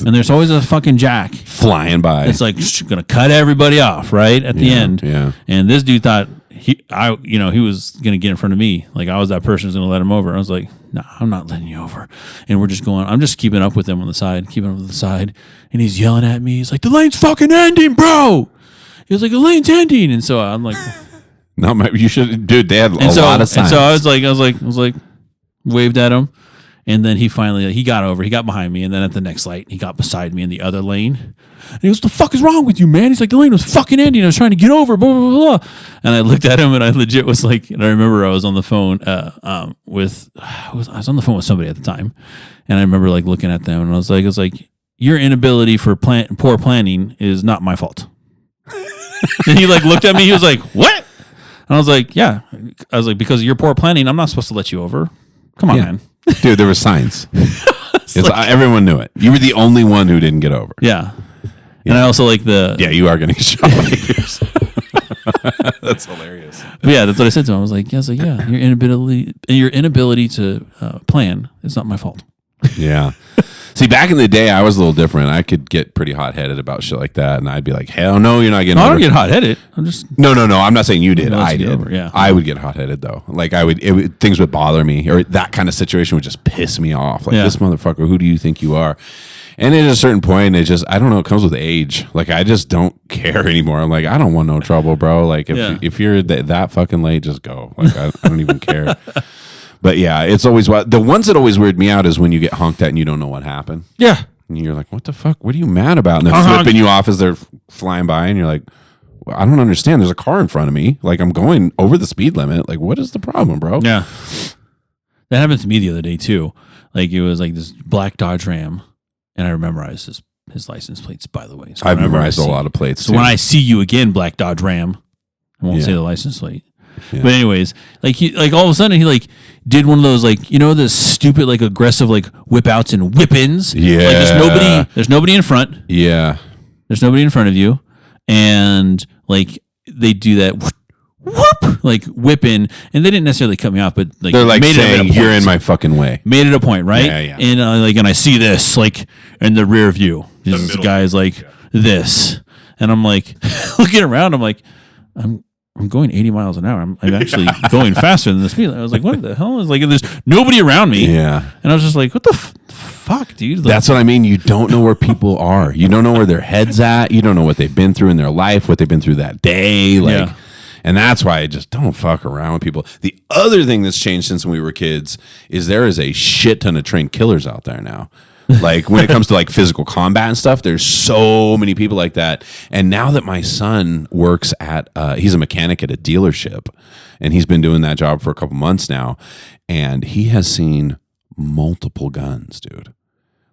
And there's always a fucking jack flying by. It's like gonna cut everybody off right at the end. Yeah. And this dude thought he was gonna get in front of me. Like I was that person who's gonna let him over. I was like, no, I'm not letting you over. And we're just going. I'm just keeping up with him on the side, and he's yelling at me. He's like, the lane's fucking ending, bro. He was like, the lane's ending, and so I'm like. No, you should, dude. They had a lot of signs. And so I was like, waved at him, and then he finally got over. He got behind me, and then at the next light, he got beside me in the other lane. And he goes, "What the fuck is wrong with you, man?" He's like, "The lane was fucking ending. I was trying to get over." Blah blah blah. And I looked at him, and I legit was like, and I remember I was on the phone I was on the phone with somebody at the time, and I remember like looking at them, and I was like, your inability for poor planning is not my fault. And he like looked at me. He was like, "What?" And I was like, yeah. I was like, because of your poor planning, I'm not supposed to let you over. Come on, man. Dude, there were signs. Everyone knew it. You were the only one who didn't get over. Yeah. And I also like Yeah, you are getting shot like this. That's hilarious. But yeah, that's what I said to him. I was like, yeah, your inability to plan is not my fault. Yeah. See, back in the day, I was a little different. I could get pretty hot-headed about shit like that, and I'd be like, hell no, you're not getting over. I don't get hot-headed. I'm just... No, I'm not saying you did. I did. Over, yeah. I would get hot-headed, though. Like, things would bother me, or that kind of situation would just piss me off. Like, this motherfucker, who do you think you are? And at a certain point, I don't know, it comes with age. Like, I just don't care anymore. I'm like, I don't want no trouble, bro. Like, if you're that fucking late, just go. Like, I don't even care. But yeah, it's always the ones that always weird me out is when you get honked at and you don't know what happened. Yeah. And you're like, what the fuck? What are you mad about? And they're flipping you off as they're flying by, and you're like, well, I don't understand. There's a car in front of me. Like, I'm going over the speed limit. Like, what is the problem, bro? Yeah. That happened to me the other day too. Like, it was like this black Dodge Ram, and I memorized his license plates, by the way. So I've memorized a lot of plates. So when I see you again, black Dodge Ram, I won't say the license plate. Yeah. But anyways, like all of a sudden he like did one of those the stupid like aggressive like whip outs and whip ins. Yeah. Like there's nobody in front. Yeah. There's nobody in front of you. And like they do that whoop, like whip in, and they didn't necessarily cut me off, but like they're like made saying you're in my fucking way. Made it a point, right? Yeah. And and I see this like in the rear view. This guy's like this. And I'm like looking around, I'm like, I'm going 80 miles an hour. I'm actually going faster than the speed. I was like, what the hell? I was like, there's nobody around me. Yeah. And I was just like, what the fuck, dude? Like, that's what I mean. You don't know where people are. You don't know where their head's at. You don't know what they've been through in their life, what they've been through that day. Like, and that's why I just don't fuck around with people. The other thing that's changed since we were kids is there is a shit ton of trained killers out there now. Like when it comes to like physical combat and stuff, there's so many people like that. And now that my son works at, he's a mechanic at a dealership, and he's been doing that job for a couple months now, and he has seen multiple guns, dude.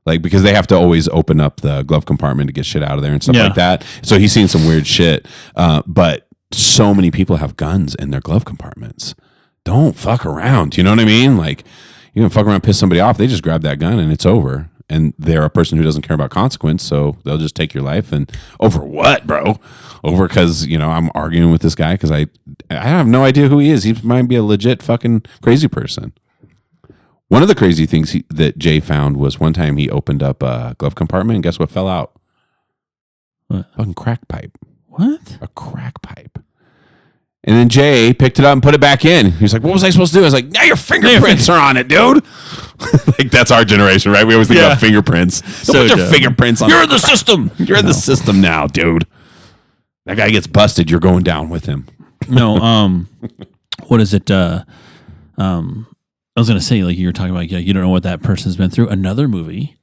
Like, because they have to always open up the glove compartment to get shit out of there and stuff like that. So he's seen some weird shit. But so many people have guns in their glove compartments. Don't fuck around. You know what I mean? Like, you can fuck around, piss somebody off. They just grab that gun and it's over. And they're a person who doesn't care about consequence, so they'll just take your life. And over what, bro? Over because, I'm arguing with this guy because I have no idea who he is. He might be a legit fucking crazy person. One of the crazy things that Jay found was one time he opened up a glove compartment, and guess what fell out? What? Fucking crack pipe. What? A crack pipe. And then Jay picked it up and put it back in. He was like, what was I supposed to do? I was like, now your fingerprints are on it, dude. Like, that's our generation, right? We always think about fingerprints. Don't put your fingerprints on it. You're in the system. You're in the system now, dude. That guy gets busted. You're going down with him. No, what is it? I was going to say, like you were talking about, you don't know what that person's been through. Another movie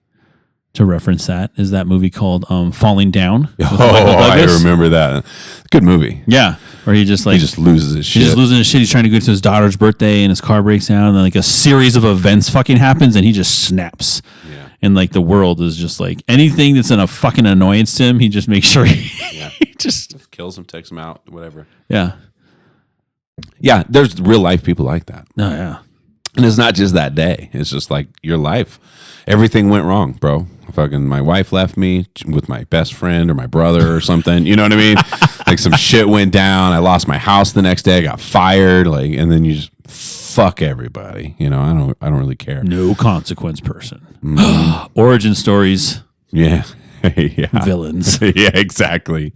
to reference that is that movie called Falling Down. I remember that. Good movie. Yeah. Where he just loses his shit. He's just losing his shit. He's trying to go to his daughter's birthday and his car breaks down and then like a series of events fucking happens and he just snaps. Yeah. And like the world is just like anything that's in a fucking annoyance to him, he just makes sure he just kills him, takes him out, whatever. Yeah. Yeah. There's real life people like that. Oh, yeah. And it's not just that day. It's just like your life. Everything went wrong, bro. Fucking my wife left me with my best friend or my brother or something. You know what I mean? Like some shit went down. I lost my house the next day. I got fired. Like, and then you just fuck everybody. You know, I don't really care. No consequence person. Origin stories. Yeah. Yeah. Villains. Yeah, exactly.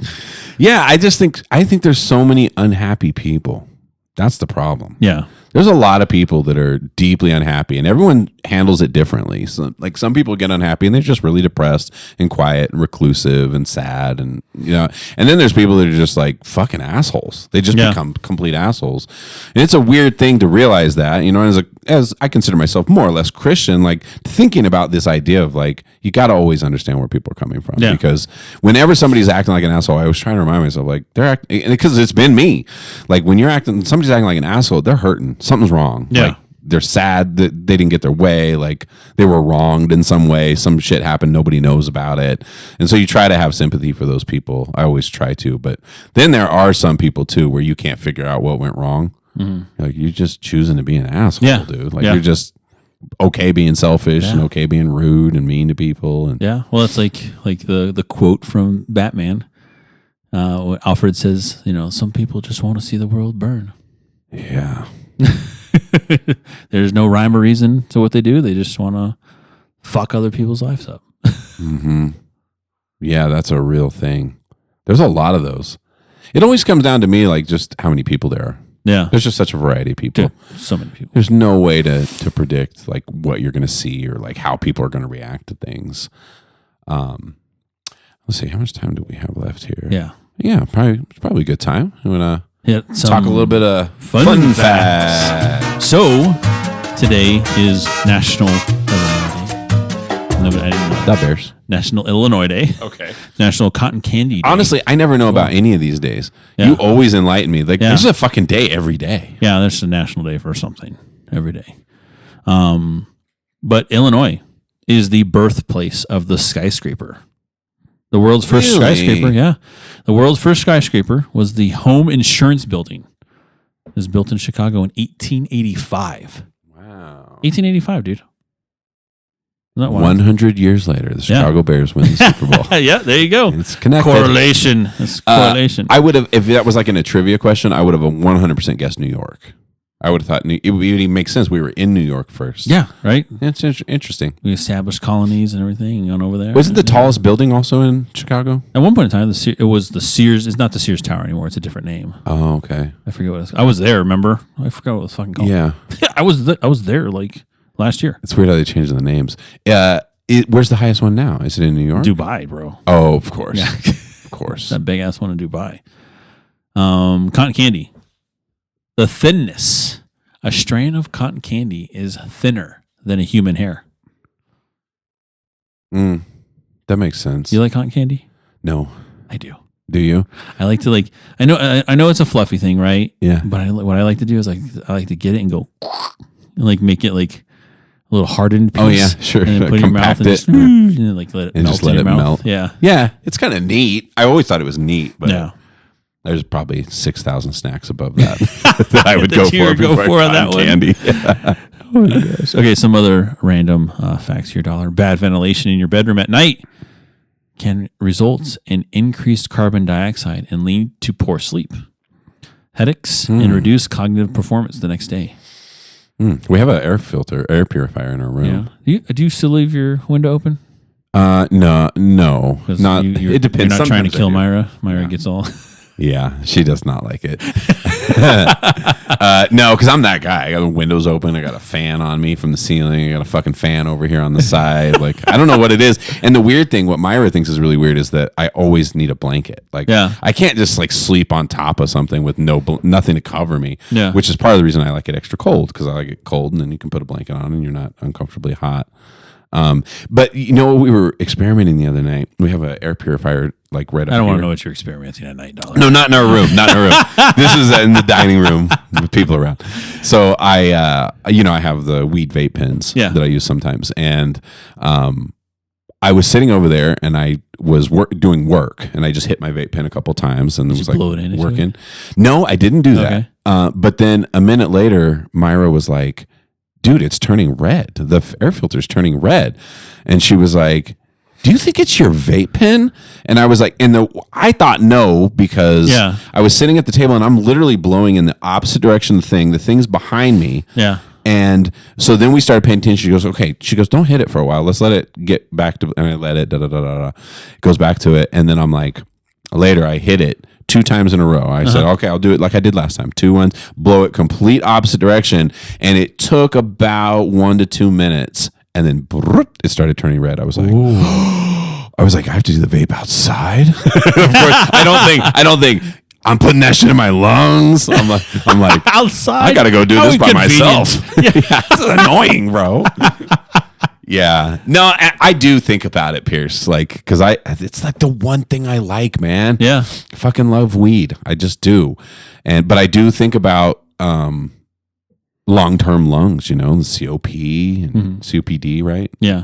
Yeah, I think there's so many unhappy people. That's the problem. Yeah. There's a lot of people that are deeply unhappy and everyone handles it differently. So like some people get unhappy and they're just really depressed and quiet and reclusive and sad and and then there's people that are just like fucking assholes. They just become complete assholes. And it's a weird thing to realize that, as I consider myself more or less Christian, like thinking about this idea of like you got to always understand where people are coming from because whenever somebody's acting like an asshole, I was trying to remind myself like they're acting because it's been me. Like when somebody's acting like an asshole, they're hurting. Something's wrong. Yeah. Like they're sad that they didn't get their way. Like they were wronged in some way. Some shit happened. Nobody knows about it. And so you try to have sympathy for those people. I always try to. But then there are some people too where you can't figure out what went wrong. Mm-hmm. Like you're just choosing to be an asshole, dude. Like you're just okay being selfish and okay being rude and mean to people. And well, it's like the quote from Batman. Alfred says, some people just want to see the world burn. Yeah. There's no rhyme or reason to what they do. They just want to fuck other people's lives up. Mm-hmm. Yeah, that's a real thing. There's a lot of those. It always comes down to me, like just how many people there are. Yeah. There's just such a variety of people. Dude, so many people. There's no way to predict like what you're going to see or like how people are going to react to things. Let's see. How much time do we have left here? Yeah. Yeah, probably a good time. I'm going to talk a little bit of fun facts. So today is National Illinois Day. No, but I didn't know. That bears. National Illinois Day. Okay. National Cotton Candy Day. Honestly, I never know about any of these days. Yeah. You always enlighten me. Like there's a fucking day every day. Yeah, there's a national day for something every day. But Illinois is the birthplace of the skyscraper. The world's first skyscraper, The world's first skyscraper was the Home Insurance Building. It was built in Chicago in 1885. Wow. 1885, dude. Isn't that 100 years later, the Chicago Bears win the Super Bowl. Yeah, there you go. It's connected. Correlation. It's correlation. I would have, if that was like in a trivia question, I would have 100% guessed New York. I would have thought it would even make sense. We were in New York first. Yeah, right. It's interesting. We established colonies and everything on over there. Wasn't the tallest building also in Chicago? At one point in time, it was the Sears. It's not the Sears Tower anymore. It's a different name. Oh, okay. I forget what it was. I was there. Remember? I forgot what it was fucking called. Yeah, I was there like last year. It's weird how they changed the names. Where's the highest one now? Is it in New York? Dubai, bro. Oh, of course. Yeah. Of course. That big ass one in Dubai. Cotton candy. The thinness. A strand of cotton candy is thinner than a human hair. That makes sense. Do you like cotton candy? No. I do. Do you? I like to I know it's a fluffy thing, right? Yeah. But what I like to do is I like to get it and go and like make it like a little hardened piece. Oh yeah, sure. And then put it in your mouth and just and then like let it and melt just let in it your mouth. melt. Yeah. Yeah. It's kind of neat. I always thought it was neat, but yeah. There's probably 6,000 snacks above that that I would go for on that candy. Oh my gosh. Okay, some other random facts here, dollar. Bad ventilation in your bedroom at night can result in increased carbon dioxide and lead to poor sleep, headaches, and reduced cognitive performance the next day. We have an air purifier in our room. Yeah. Do you still leave your window open? No, not. It depends. You're not trying to kill Myra. Myra gets all. Yeah, she does not like it. No, because I'm that guy. I got the windows open. I got a fan on me from the ceiling. I got a fucking fan over here on the side. Like, I don't know what it is. And the weird thing, what Myra thinks is really weird, is that I always need a blanket. Like, I can't just like sleep on top of something with nothing to cover me. Yeah. Which is part of the reason I like it extra cold, because I like it cold, and then you can put a blanket on and you're not uncomfortably hot. But you know, we were experimenting the other night. We have an air purifier like right up here. I don't want to know what you're experimenting at night, Dollar. No, not in our room. Not in our room. This is in the dining room with people around. So I have the weed vape pens that I use sometimes, and I was sitting over there and I was doing work, and I just hit my vape pen a couple times, and it was like working. No, I didn't do that. But then a minute later, Myra was like, dude, it's turning red. The air filter's turning red. And she was like, do you think it's your vape pen? And I was like, I thought no, because I was sitting at the table and I'm literally blowing in the opposite direction of the thing. The thing's behind me. Yeah. And so then we started paying attention. She goes, okay. She goes, don't hit it for a while. Let's let it get back to, and I let it, It goes back to it. And then I'm like, later I hit it 2 times in a row. I said, okay, I'll do it like I did last time. 2 ones, blow it complete opposite direction. And it took about 1 to 2 minutes. And then it started turning red. I was like, I have to do the vape outside. Of course, I don't think I'm putting that shit in my lungs. I'm like outside. I got to go do this by myself. It's annoying, bro. Yeah. No, I do think about it, Pierce. Like, because it's like the one thing I like, man. Yeah. I fucking love weed. I just do. But I do think about long-term lungs, the COP and COPD, right? Yeah.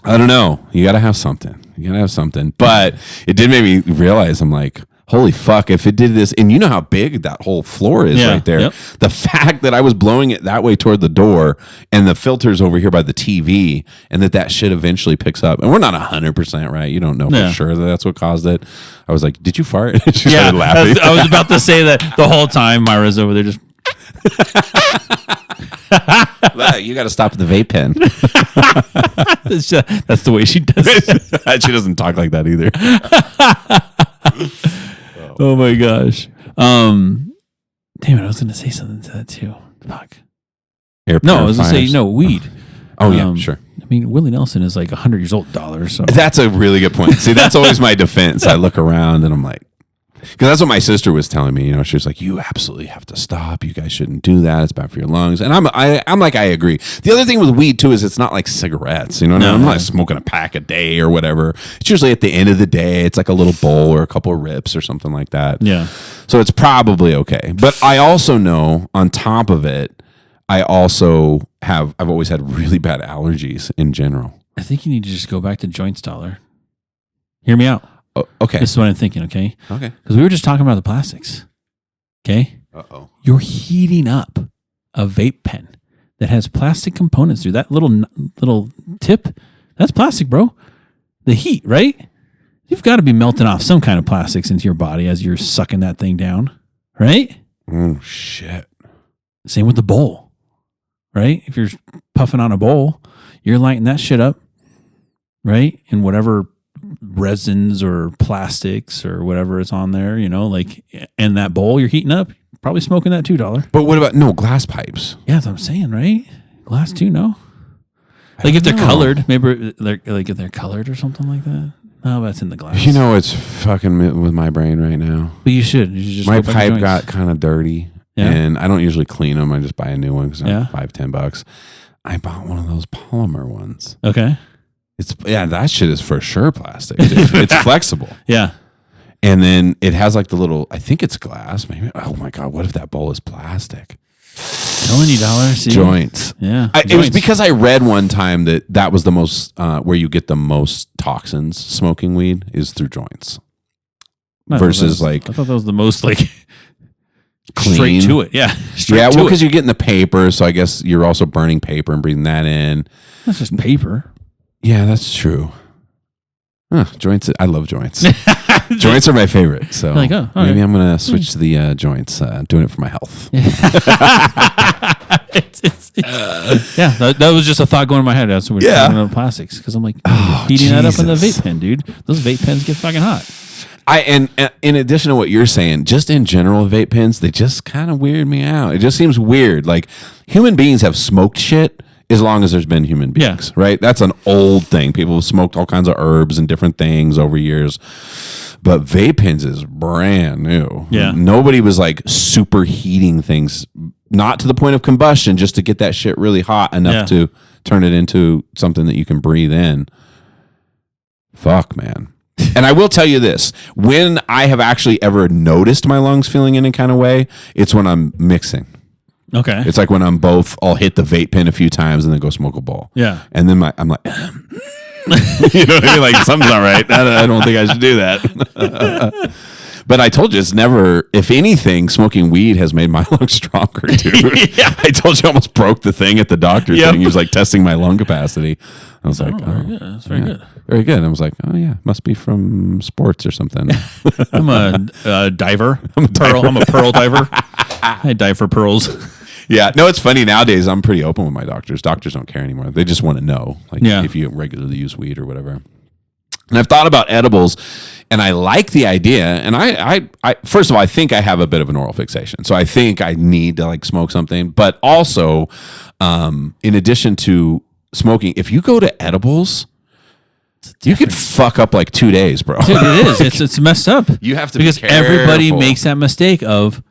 I don't know. You got to have something. But it did make me realize, I'm like, holy fuck, if it did this, and you know how big that whole floor is right there. Yep. The fact that I was blowing it that way toward the door, and the filter's over here by the TV, and that shit eventually picks up. And we're not 100% right. You don't know for sure that that's what caused it. I was like, did you fart? She started laughing. I was about to say that the whole time. Myra's over there just... You got to stop at the vape pen. That's the way she does it. She doesn't talk like that either. Oh my gosh. Damn it, I was going to say something to that too. Fuck. I was going to say, weed. Oh, yeah, sure. I mean, Willie Nelson is like 100 years old, Dollar. So that's a really good point. See, that's always my defense. I look around and I'm like, because that's what my sister was telling me. She was like, you absolutely have to stop. You guys shouldn't do that. It's bad for your lungs. And I'm like, I agree. The other thing with weed too is it's not like cigarettes. I'm not smoking a pack a day or whatever. It's usually at the end of the day. It's like a little bowl or a couple of rips or something like that. Yeah. So it's probably okay. But I also know, on top of it, I've always had really bad allergies in general. I think you need to just go back to joints, Dollar. Hear me out. Okay. This is what I'm thinking, okay? Okay. Because we were just talking about the plastics. Okay? Uh-oh. You're heating up a vape pen that has plastic components through that little tip. That's plastic, bro. The heat, right? You've got to be melting off some kind of plastics into your body as you're sucking that thing down, right? Oh, shit. Same with the bowl, right? If you're puffing on a bowl, you're lighting that shit up, right? And whatever resins or plastics or whatever is on there, and that bowl you're heating up, probably smoking that $2. But what about glass pipes? Yeah, that's what I'm saying, right? Glass too, no? Like if they're colored, maybe if they're colored or something like that. No, that's in the glass. It's fucking with my brain right now. But you should just my pipe got kind of dirty, and I don't usually clean them. I just buy a new one because they're $5-10. I bought one of those polymer ones. Okay. That shit is for sure plastic. It's flexible. Yeah. And then it has like the little, I think it's glass. Maybe. Oh my God. What if that bowl is plastic? Telling you, Dollar. See? Joints. Yeah. It was because I read one time that was the most, where you get the most toxins smoking weed is through joints. Versus I thought that was the most like clean. Straight to it. Yeah. Because you're getting the paper. So I guess you're also burning paper and breathing that in. That's just paper. Yeah, that's true. Joints. I love joints. Joints are my favorite. So maybe I'm going to switch to the joints. Doing it for my health. That was just a thought going in my head. That's what we're talking about plastics. Because I'm like, heating that up in the vape pen, dude. Those vape pens get fucking hot. And in addition to what you're saying, just in general, vape pens, they just kind of weird me out. It just seems weird. Like human beings have smoked shit as long as there's been human beings, right? That's an old thing. People have smoked all kinds of herbs and different things over years. But vape pens is brand new. Yeah. Nobody was like superheating things, not to the point of combustion, just to get that shit really hot enough to turn it into something that you can breathe in. Fuck, man. And I will tell you this, when I have actually ever noticed my lungs feeling any kind of way, it's when I'm mixing. Okay. It's like when I'll hit the vape pen a few times and then go smoke a bowl. Yeah. And then I'm like, you know what I mean? Like, something's not right. I don't think I should do that. But I told you, it's never, if anything, smoking weed has made my lungs stronger, dude. Yeah. I told you I almost broke the thing at the doctor thing. He was like testing my lung capacity. I was like, very good. That's very good. Very good. I was like, oh, yeah, must be from sports or something. I'm a diver. I'm a pearl diver. I dive for pearls. Yeah. No, it's funny. Nowadays, I'm pretty open with my doctors. Doctors don't care anymore. They just want to know, like, if you regularly use weed or whatever. And I've thought about edibles, and I like the idea. And I first of all, I think I have a bit of an oral fixation, so I think I need to like smoke something. But also, in addition to smoking, if you go to edibles, you could fuck up like 2 days, bro. Dude, it is. It's messed up. You have to because be careful. everybody makes that mistake of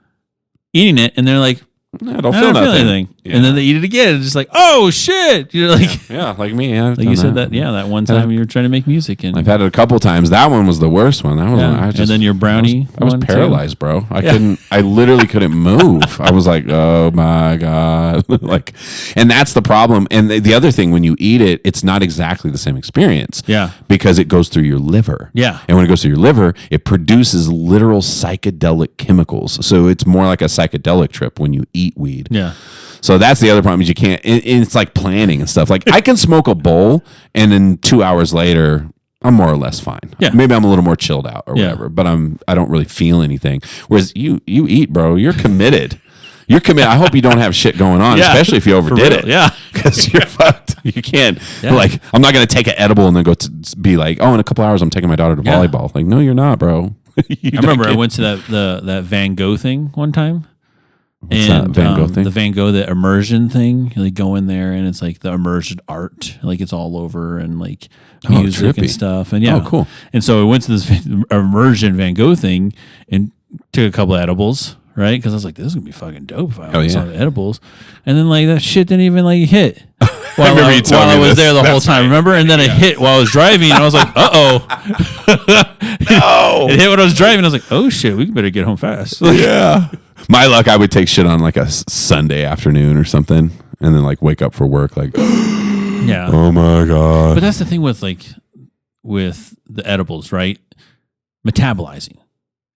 eating it, and they're like, I don't feel nothing. Yeah. And then they eat it again. And it's just like, oh shit! You're like, yeah, like me. Like you said that. Yeah, that one time you were trying to make music, and I've had it a couple times. That one was the worst one. That was and then your brownie. I was paralyzed, bro. I literally couldn't move. I was like, oh my god, like, and that's the problem. And the other thing, when you eat it, it's not exactly the same experience. Yeah, because it goes through your liver. Yeah, and when it goes through your liver, it produces literal psychedelic chemicals. So it's more like a psychedelic trip when you eat weed. Yeah. So that's the other problem is you can't. It's like planning and stuff. Like I can smoke a bowl, and then 2 hours later, I'm more or less fine. Yeah. Maybe I'm a little more chilled out or whatever. But I don't really feel anything. Whereas you eat, bro. You're committed. You're committed. I hope you don't have shit going on, especially if you overdid it. Yeah, because you're fucked. You can't. Like I'm not gonna take an edible and then go to be like, oh, in a couple hours I'm taking my daughter to volleyball. Like, no, you're not, bro. I remember I went to that Van Gogh thing one time. What's that Van Gogh thing? The Van Gogh, the immersion thing. You like go in there and it's like the immersion art, like it's all over and like music and stuff. And cool. And so I went to this immersion Van Gogh thing and took a couple of edibles, right? Because I was like, this is gonna be fucking dope if I was on edibles. And then like that shit didn't even like hit. While I was there the whole time, remember? And then it hit while I was driving, and I was like, "Uh-oh!" No, it hit when I was driving. I was like, "Oh shit, we better get home fast." Yeah. My luck, I would take shit on like a Sunday afternoon or something, and then like wake up for work like, yeah. Oh my god! But that's the thing with the edibles, right? Metabolizing.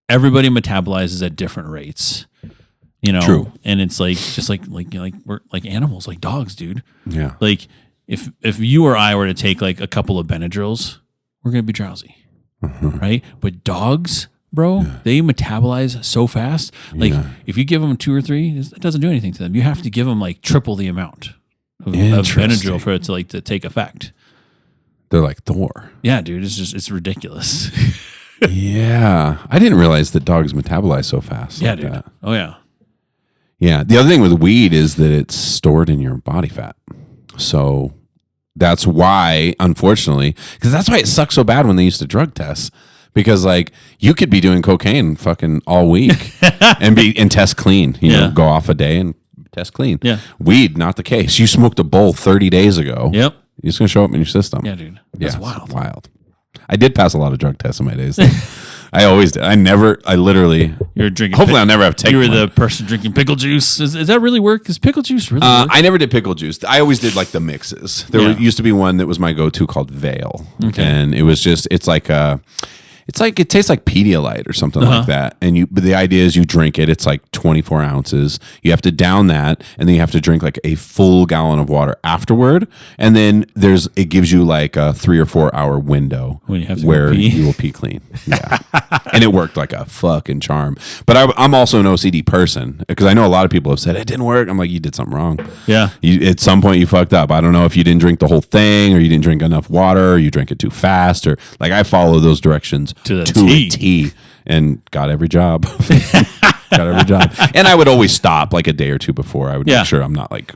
Everybody metabolizes at different rates. You know, true. And it's like just like we're like animals, like dogs, dude. Yeah. Like if you or I were to take like a couple of Benadryls, we're gonna be drowsy, right? But dogs, bro, they metabolize so fast. Like if you give them 2 or 3, it doesn't do anything to them. You have to give them like triple the amount of Benadryl for it to take effect. They're like Thor. Yeah, dude, it's ridiculous. Yeah, I didn't realize that dogs metabolize so fast. Yeah, like dude. That. Oh yeah. Yeah. The other thing with weed is that it's stored in your body fat. So that's why, unfortunately, because that's why it sucks so bad when they used to drug test. Because like you could be doing cocaine fucking all week and test clean. You know, go off a day and test clean. Yeah. Weed, not the case. You smoked a bowl 30 days ago. Yep. It's gonna show up in your system. Yeah, dude. That's wild. Wild. I did pass a lot of drug tests in my days. I always did. I literally. You're drinking. Hopefully, I'll never have taken. You were the person drinking pickle juice. Is that really work? Is pickle juice really work? I never did pickle juice. I always did like the mixes. There used to be one that was my go-to called Veil, and it was just. It's like it tastes like Pedialyte or something like that. And but the idea is you drink it. It's like 24 ounces. You have to down that, and then you have to drink like a full gallon of water afterward. And then it gives you like a 3 or 4 hour window when you have to where you will pee clean. Yeah, and it worked like a fucking charm. But I'm also an OCD person because I know a lot of people have said it didn't work. I'm like, you did something wrong. Yeah, at some point you fucked up. I don't know if you didn't drink the whole thing, or you didn't drink enough water, or you drank it too fast, or like I follow those directions To the to T. a T, and got every job. Got every job. And I would always stop like a day or two before. I would make sure I'm not like,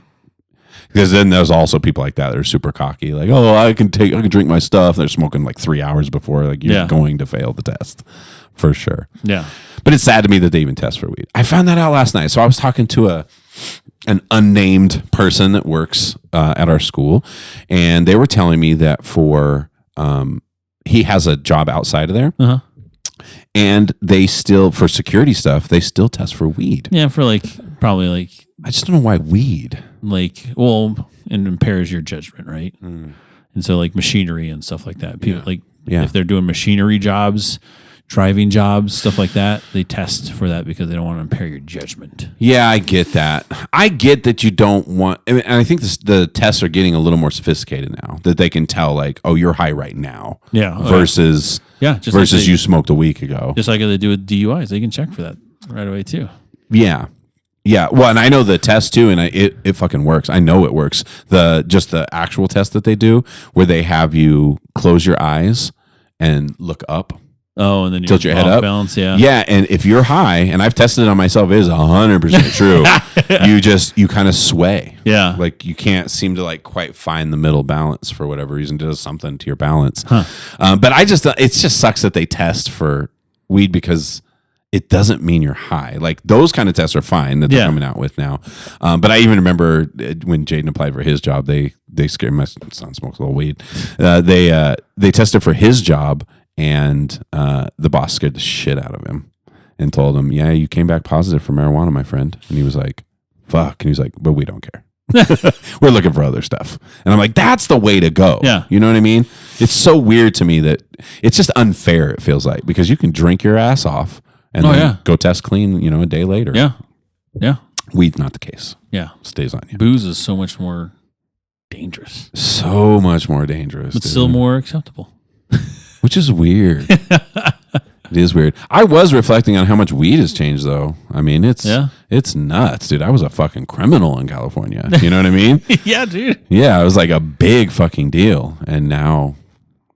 because then there's also people like that are super cocky, like, oh, I can drink my stuff. They're smoking like 3 hours before, like you're going to fail the test for sure. Yeah. But it's sad to me that they even test for weed. I found that out last night. So I was talking to an unnamed person that works at our school, and they were telling me that he has a job outside of there. Uh-huh. And they still, for security stuff, they still test for weed. Yeah, for probably I just don't know why weed. it impairs your judgment, right? And so machinery and stuff like that. People if they're doing machinery jobs, driving jobs, stuff like that, they test for that because they don't want to impair your judgment. Yeah, I get that. I get that you don't want, and I think the tests are getting a little more sophisticated now, that they can tell like, oh, you're high right now. Yeah. Versus just you smoked a week ago. Just like they do with DUIs, they can check for that right away too. Yeah. Yeah. Well, and I know the test too, and it fucking works. I know it works. The actual test that they do where they have you close your eyes and look up. Oh, and then you tilt your head up. Balance, yeah. Yeah, and if you're high, and I've tested it on myself, it is 100% true. you kind of sway. Yeah. Like you can't seem to like quite find the middle balance for whatever reason. It does something to your balance. Huh. But it just sucks that they test for weed because it doesn't mean you're high. Like those kind of tests are fine that they're coming out with now. But I even remember when Jaden applied for his job, they scared, my son smokes a little weed. They tested for his job. And the boss scared the shit out of him and told him, yeah, you came back positive for marijuana, my friend. And he was like, fuck. And he's like, but we don't care. We're looking for other stuff. And I'm like, that's the way to go. Yeah. You know what I mean? It's so weird to me that it's just unfair, it feels like, because you can drink your ass off and then go test clean, a day later. Yeah. Yeah. Weed's not the case. Yeah. Stays on you. Booze is so much more dangerous. So much more dangerous. But still more acceptable. Which is weird. It is weird. I was reflecting on how much weed has changed, though. I mean, it's nuts, dude. I was a fucking criminal in California. You know what I mean? Yeah, dude. Yeah, it was like a big fucking deal. And now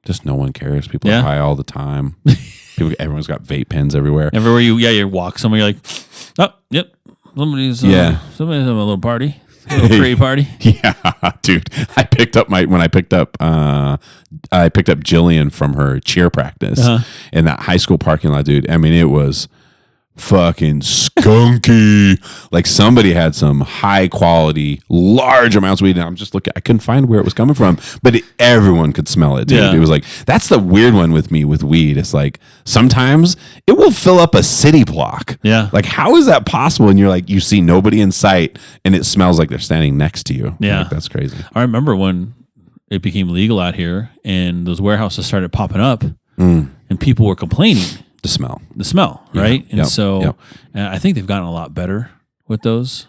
just no one cares. People are high all the time. Everyone's got vape pens everywhere. Everywhere you walk somewhere, you're like, oh, yep. Somebody's having a little party. A little pre-party. Yeah, dude. I picked up Jillian from her cheer practice in that high school parking lot, dude. I mean, it was fucking skunky. Like somebody had some high quality, large amounts of weed. And I'm just looking, I couldn't find where it was coming from, but everyone could smell it, dude. Yeah. It was like, that's the weird one with me with weed. It's like, sometimes it will fill up a city block. Yeah. Like, how is that possible? And you're like, you see nobody in sight and it smells like they're standing next to you. Yeah. Like, that's crazy. I remember when it became legal out here and those warehouses started popping up and people were complaining. The smell, right? Yeah. And I think they've gotten a lot better with those.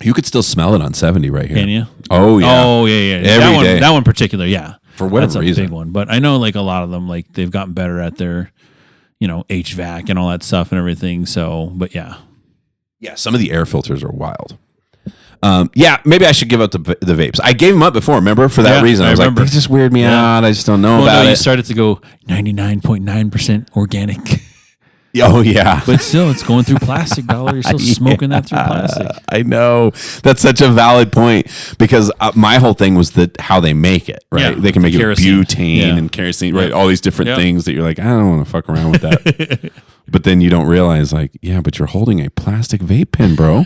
You could still smell it on 70 right here. Can you? Oh, yeah. Oh, yeah. Every day. That one particular, yeah. For whatever That's reason. a big one. But I know like a lot of them, like they've gotten better at their, HVAC and all that stuff and everything. So, but yeah. Yeah, some of the air filters are wild. Maybe I should give up the vapes. I gave them up before, remember? For that reason. I was remember. like, they just weird me out. I just don't know about it. You started to go 99.9% organic. Oh, yeah. But still, it's going through plastic, dollar. You're still smoking that through plastic. I know. That's such a valid point because my whole thing was how they make it, right? Yeah, they can make kerosene. it butane and kerosene, right? All these different things that you're like, I don't want to fuck around with that. But then you don't realize, like, yeah, but you're holding a plastic vape pen, bro.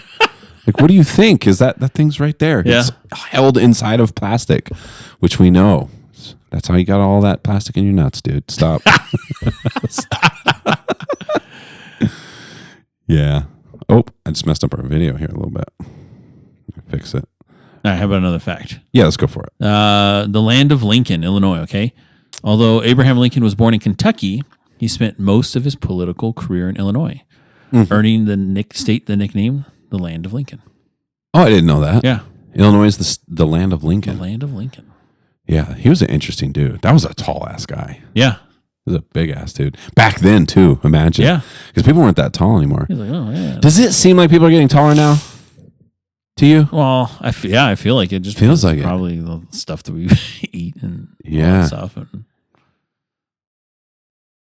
Like, what do you think? Is that thing's right there? Yeah. It's held inside of plastic, which we know. That's how you got all that plastic in your nuts, dude. Stop. Yeah. Oh, I just messed up our video here a little bit. Fix it. All right, how about another fact? Yeah, let's go for it. The land of Lincoln, Illinois, okay? Although Abraham Lincoln was born in Kentucky, he spent most of his political career in Illinois, earning the nickname the land of Lincoln. Oh, I didn't know that. Yeah. Illinois is the land of Lincoln. The land of Lincoln. Yeah, he was an interesting dude. That was a tall ass guy. Yeah. He was a big ass dude. Back then, too, imagine. Yeah. Because people weren't that tall anymore. He's like, oh, yeah. Does it seem like people are getting taller now? To you? Well, I feel like it just feels like probably the stuff that we eat and all that stuff. And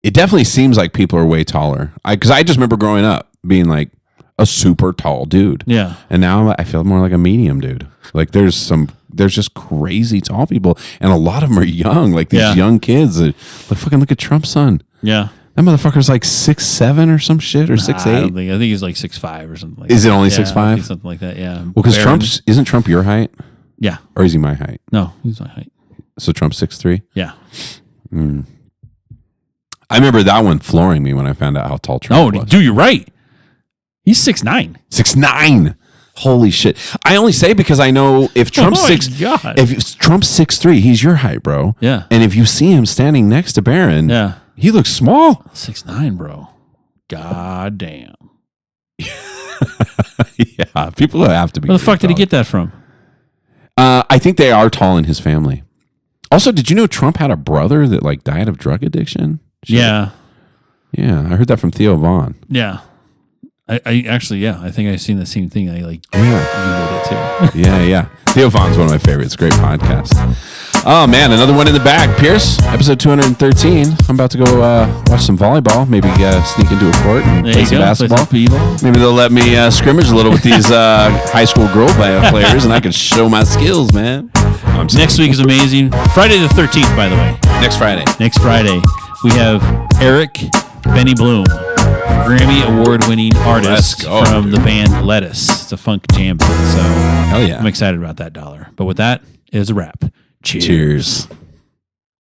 it definitely seems like people are way taller. Because I just remember growing up being like a super tall dude. Yeah. And now I feel more like a medium dude. Like there's just crazy tall people, and a lot of them are young, like these young kids. That, but fucking look at Trump's son. Yeah. That motherfucker's like 6'7" or some shit, or 6'8". I think he's like 6'5" or something like Is that. it only Yeah, 6'5"? something like that, yeah. Well, because isn't Trump your height? Yeah. Or is he my height? No, he's my height. So Trump's 6'3"? Yeah. I remember that one flooring me when I found out how tall Trump was. Dude, you're right. He's 6'9". 6'9". Holy shit. I only say because I know if Trump's God. if Trump's 6'3", he's your height, bro. Yeah. And if you see him standing next to Barron, he looks small. 6'9", bro. God damn. Yeah, people have to be. Where the fuck did he get that from? I think they are tall in his family. Also, did you know Trump had a brother that like died of drug addiction? Shit. Yeah. Yeah, I heard that from Theo Vaughn. Yeah. I actually, I think I've seen the same thing. I like Yeah. Googled it too. Yeah. Theo Vaughn's one of my favorites. Great podcast. Oh, man. Another one in the bag. Pierce, episode 213. I'm about to go watch some volleyball. Maybe sneak into a court and play some basketball. Maybe they'll let me scrimmage a little with these high school girl players, and I can show my skills, man. Next week is amazing. Friday the 13th, by the way. Next Friday. Next Friday, we have Eric Benny Bloom, Grammy award-winning artist from the band Lettuce. It's a funk jam band, so hell yeah. I'm excited about that dollar. But with that, it is a wrap. Cheers. Cheers.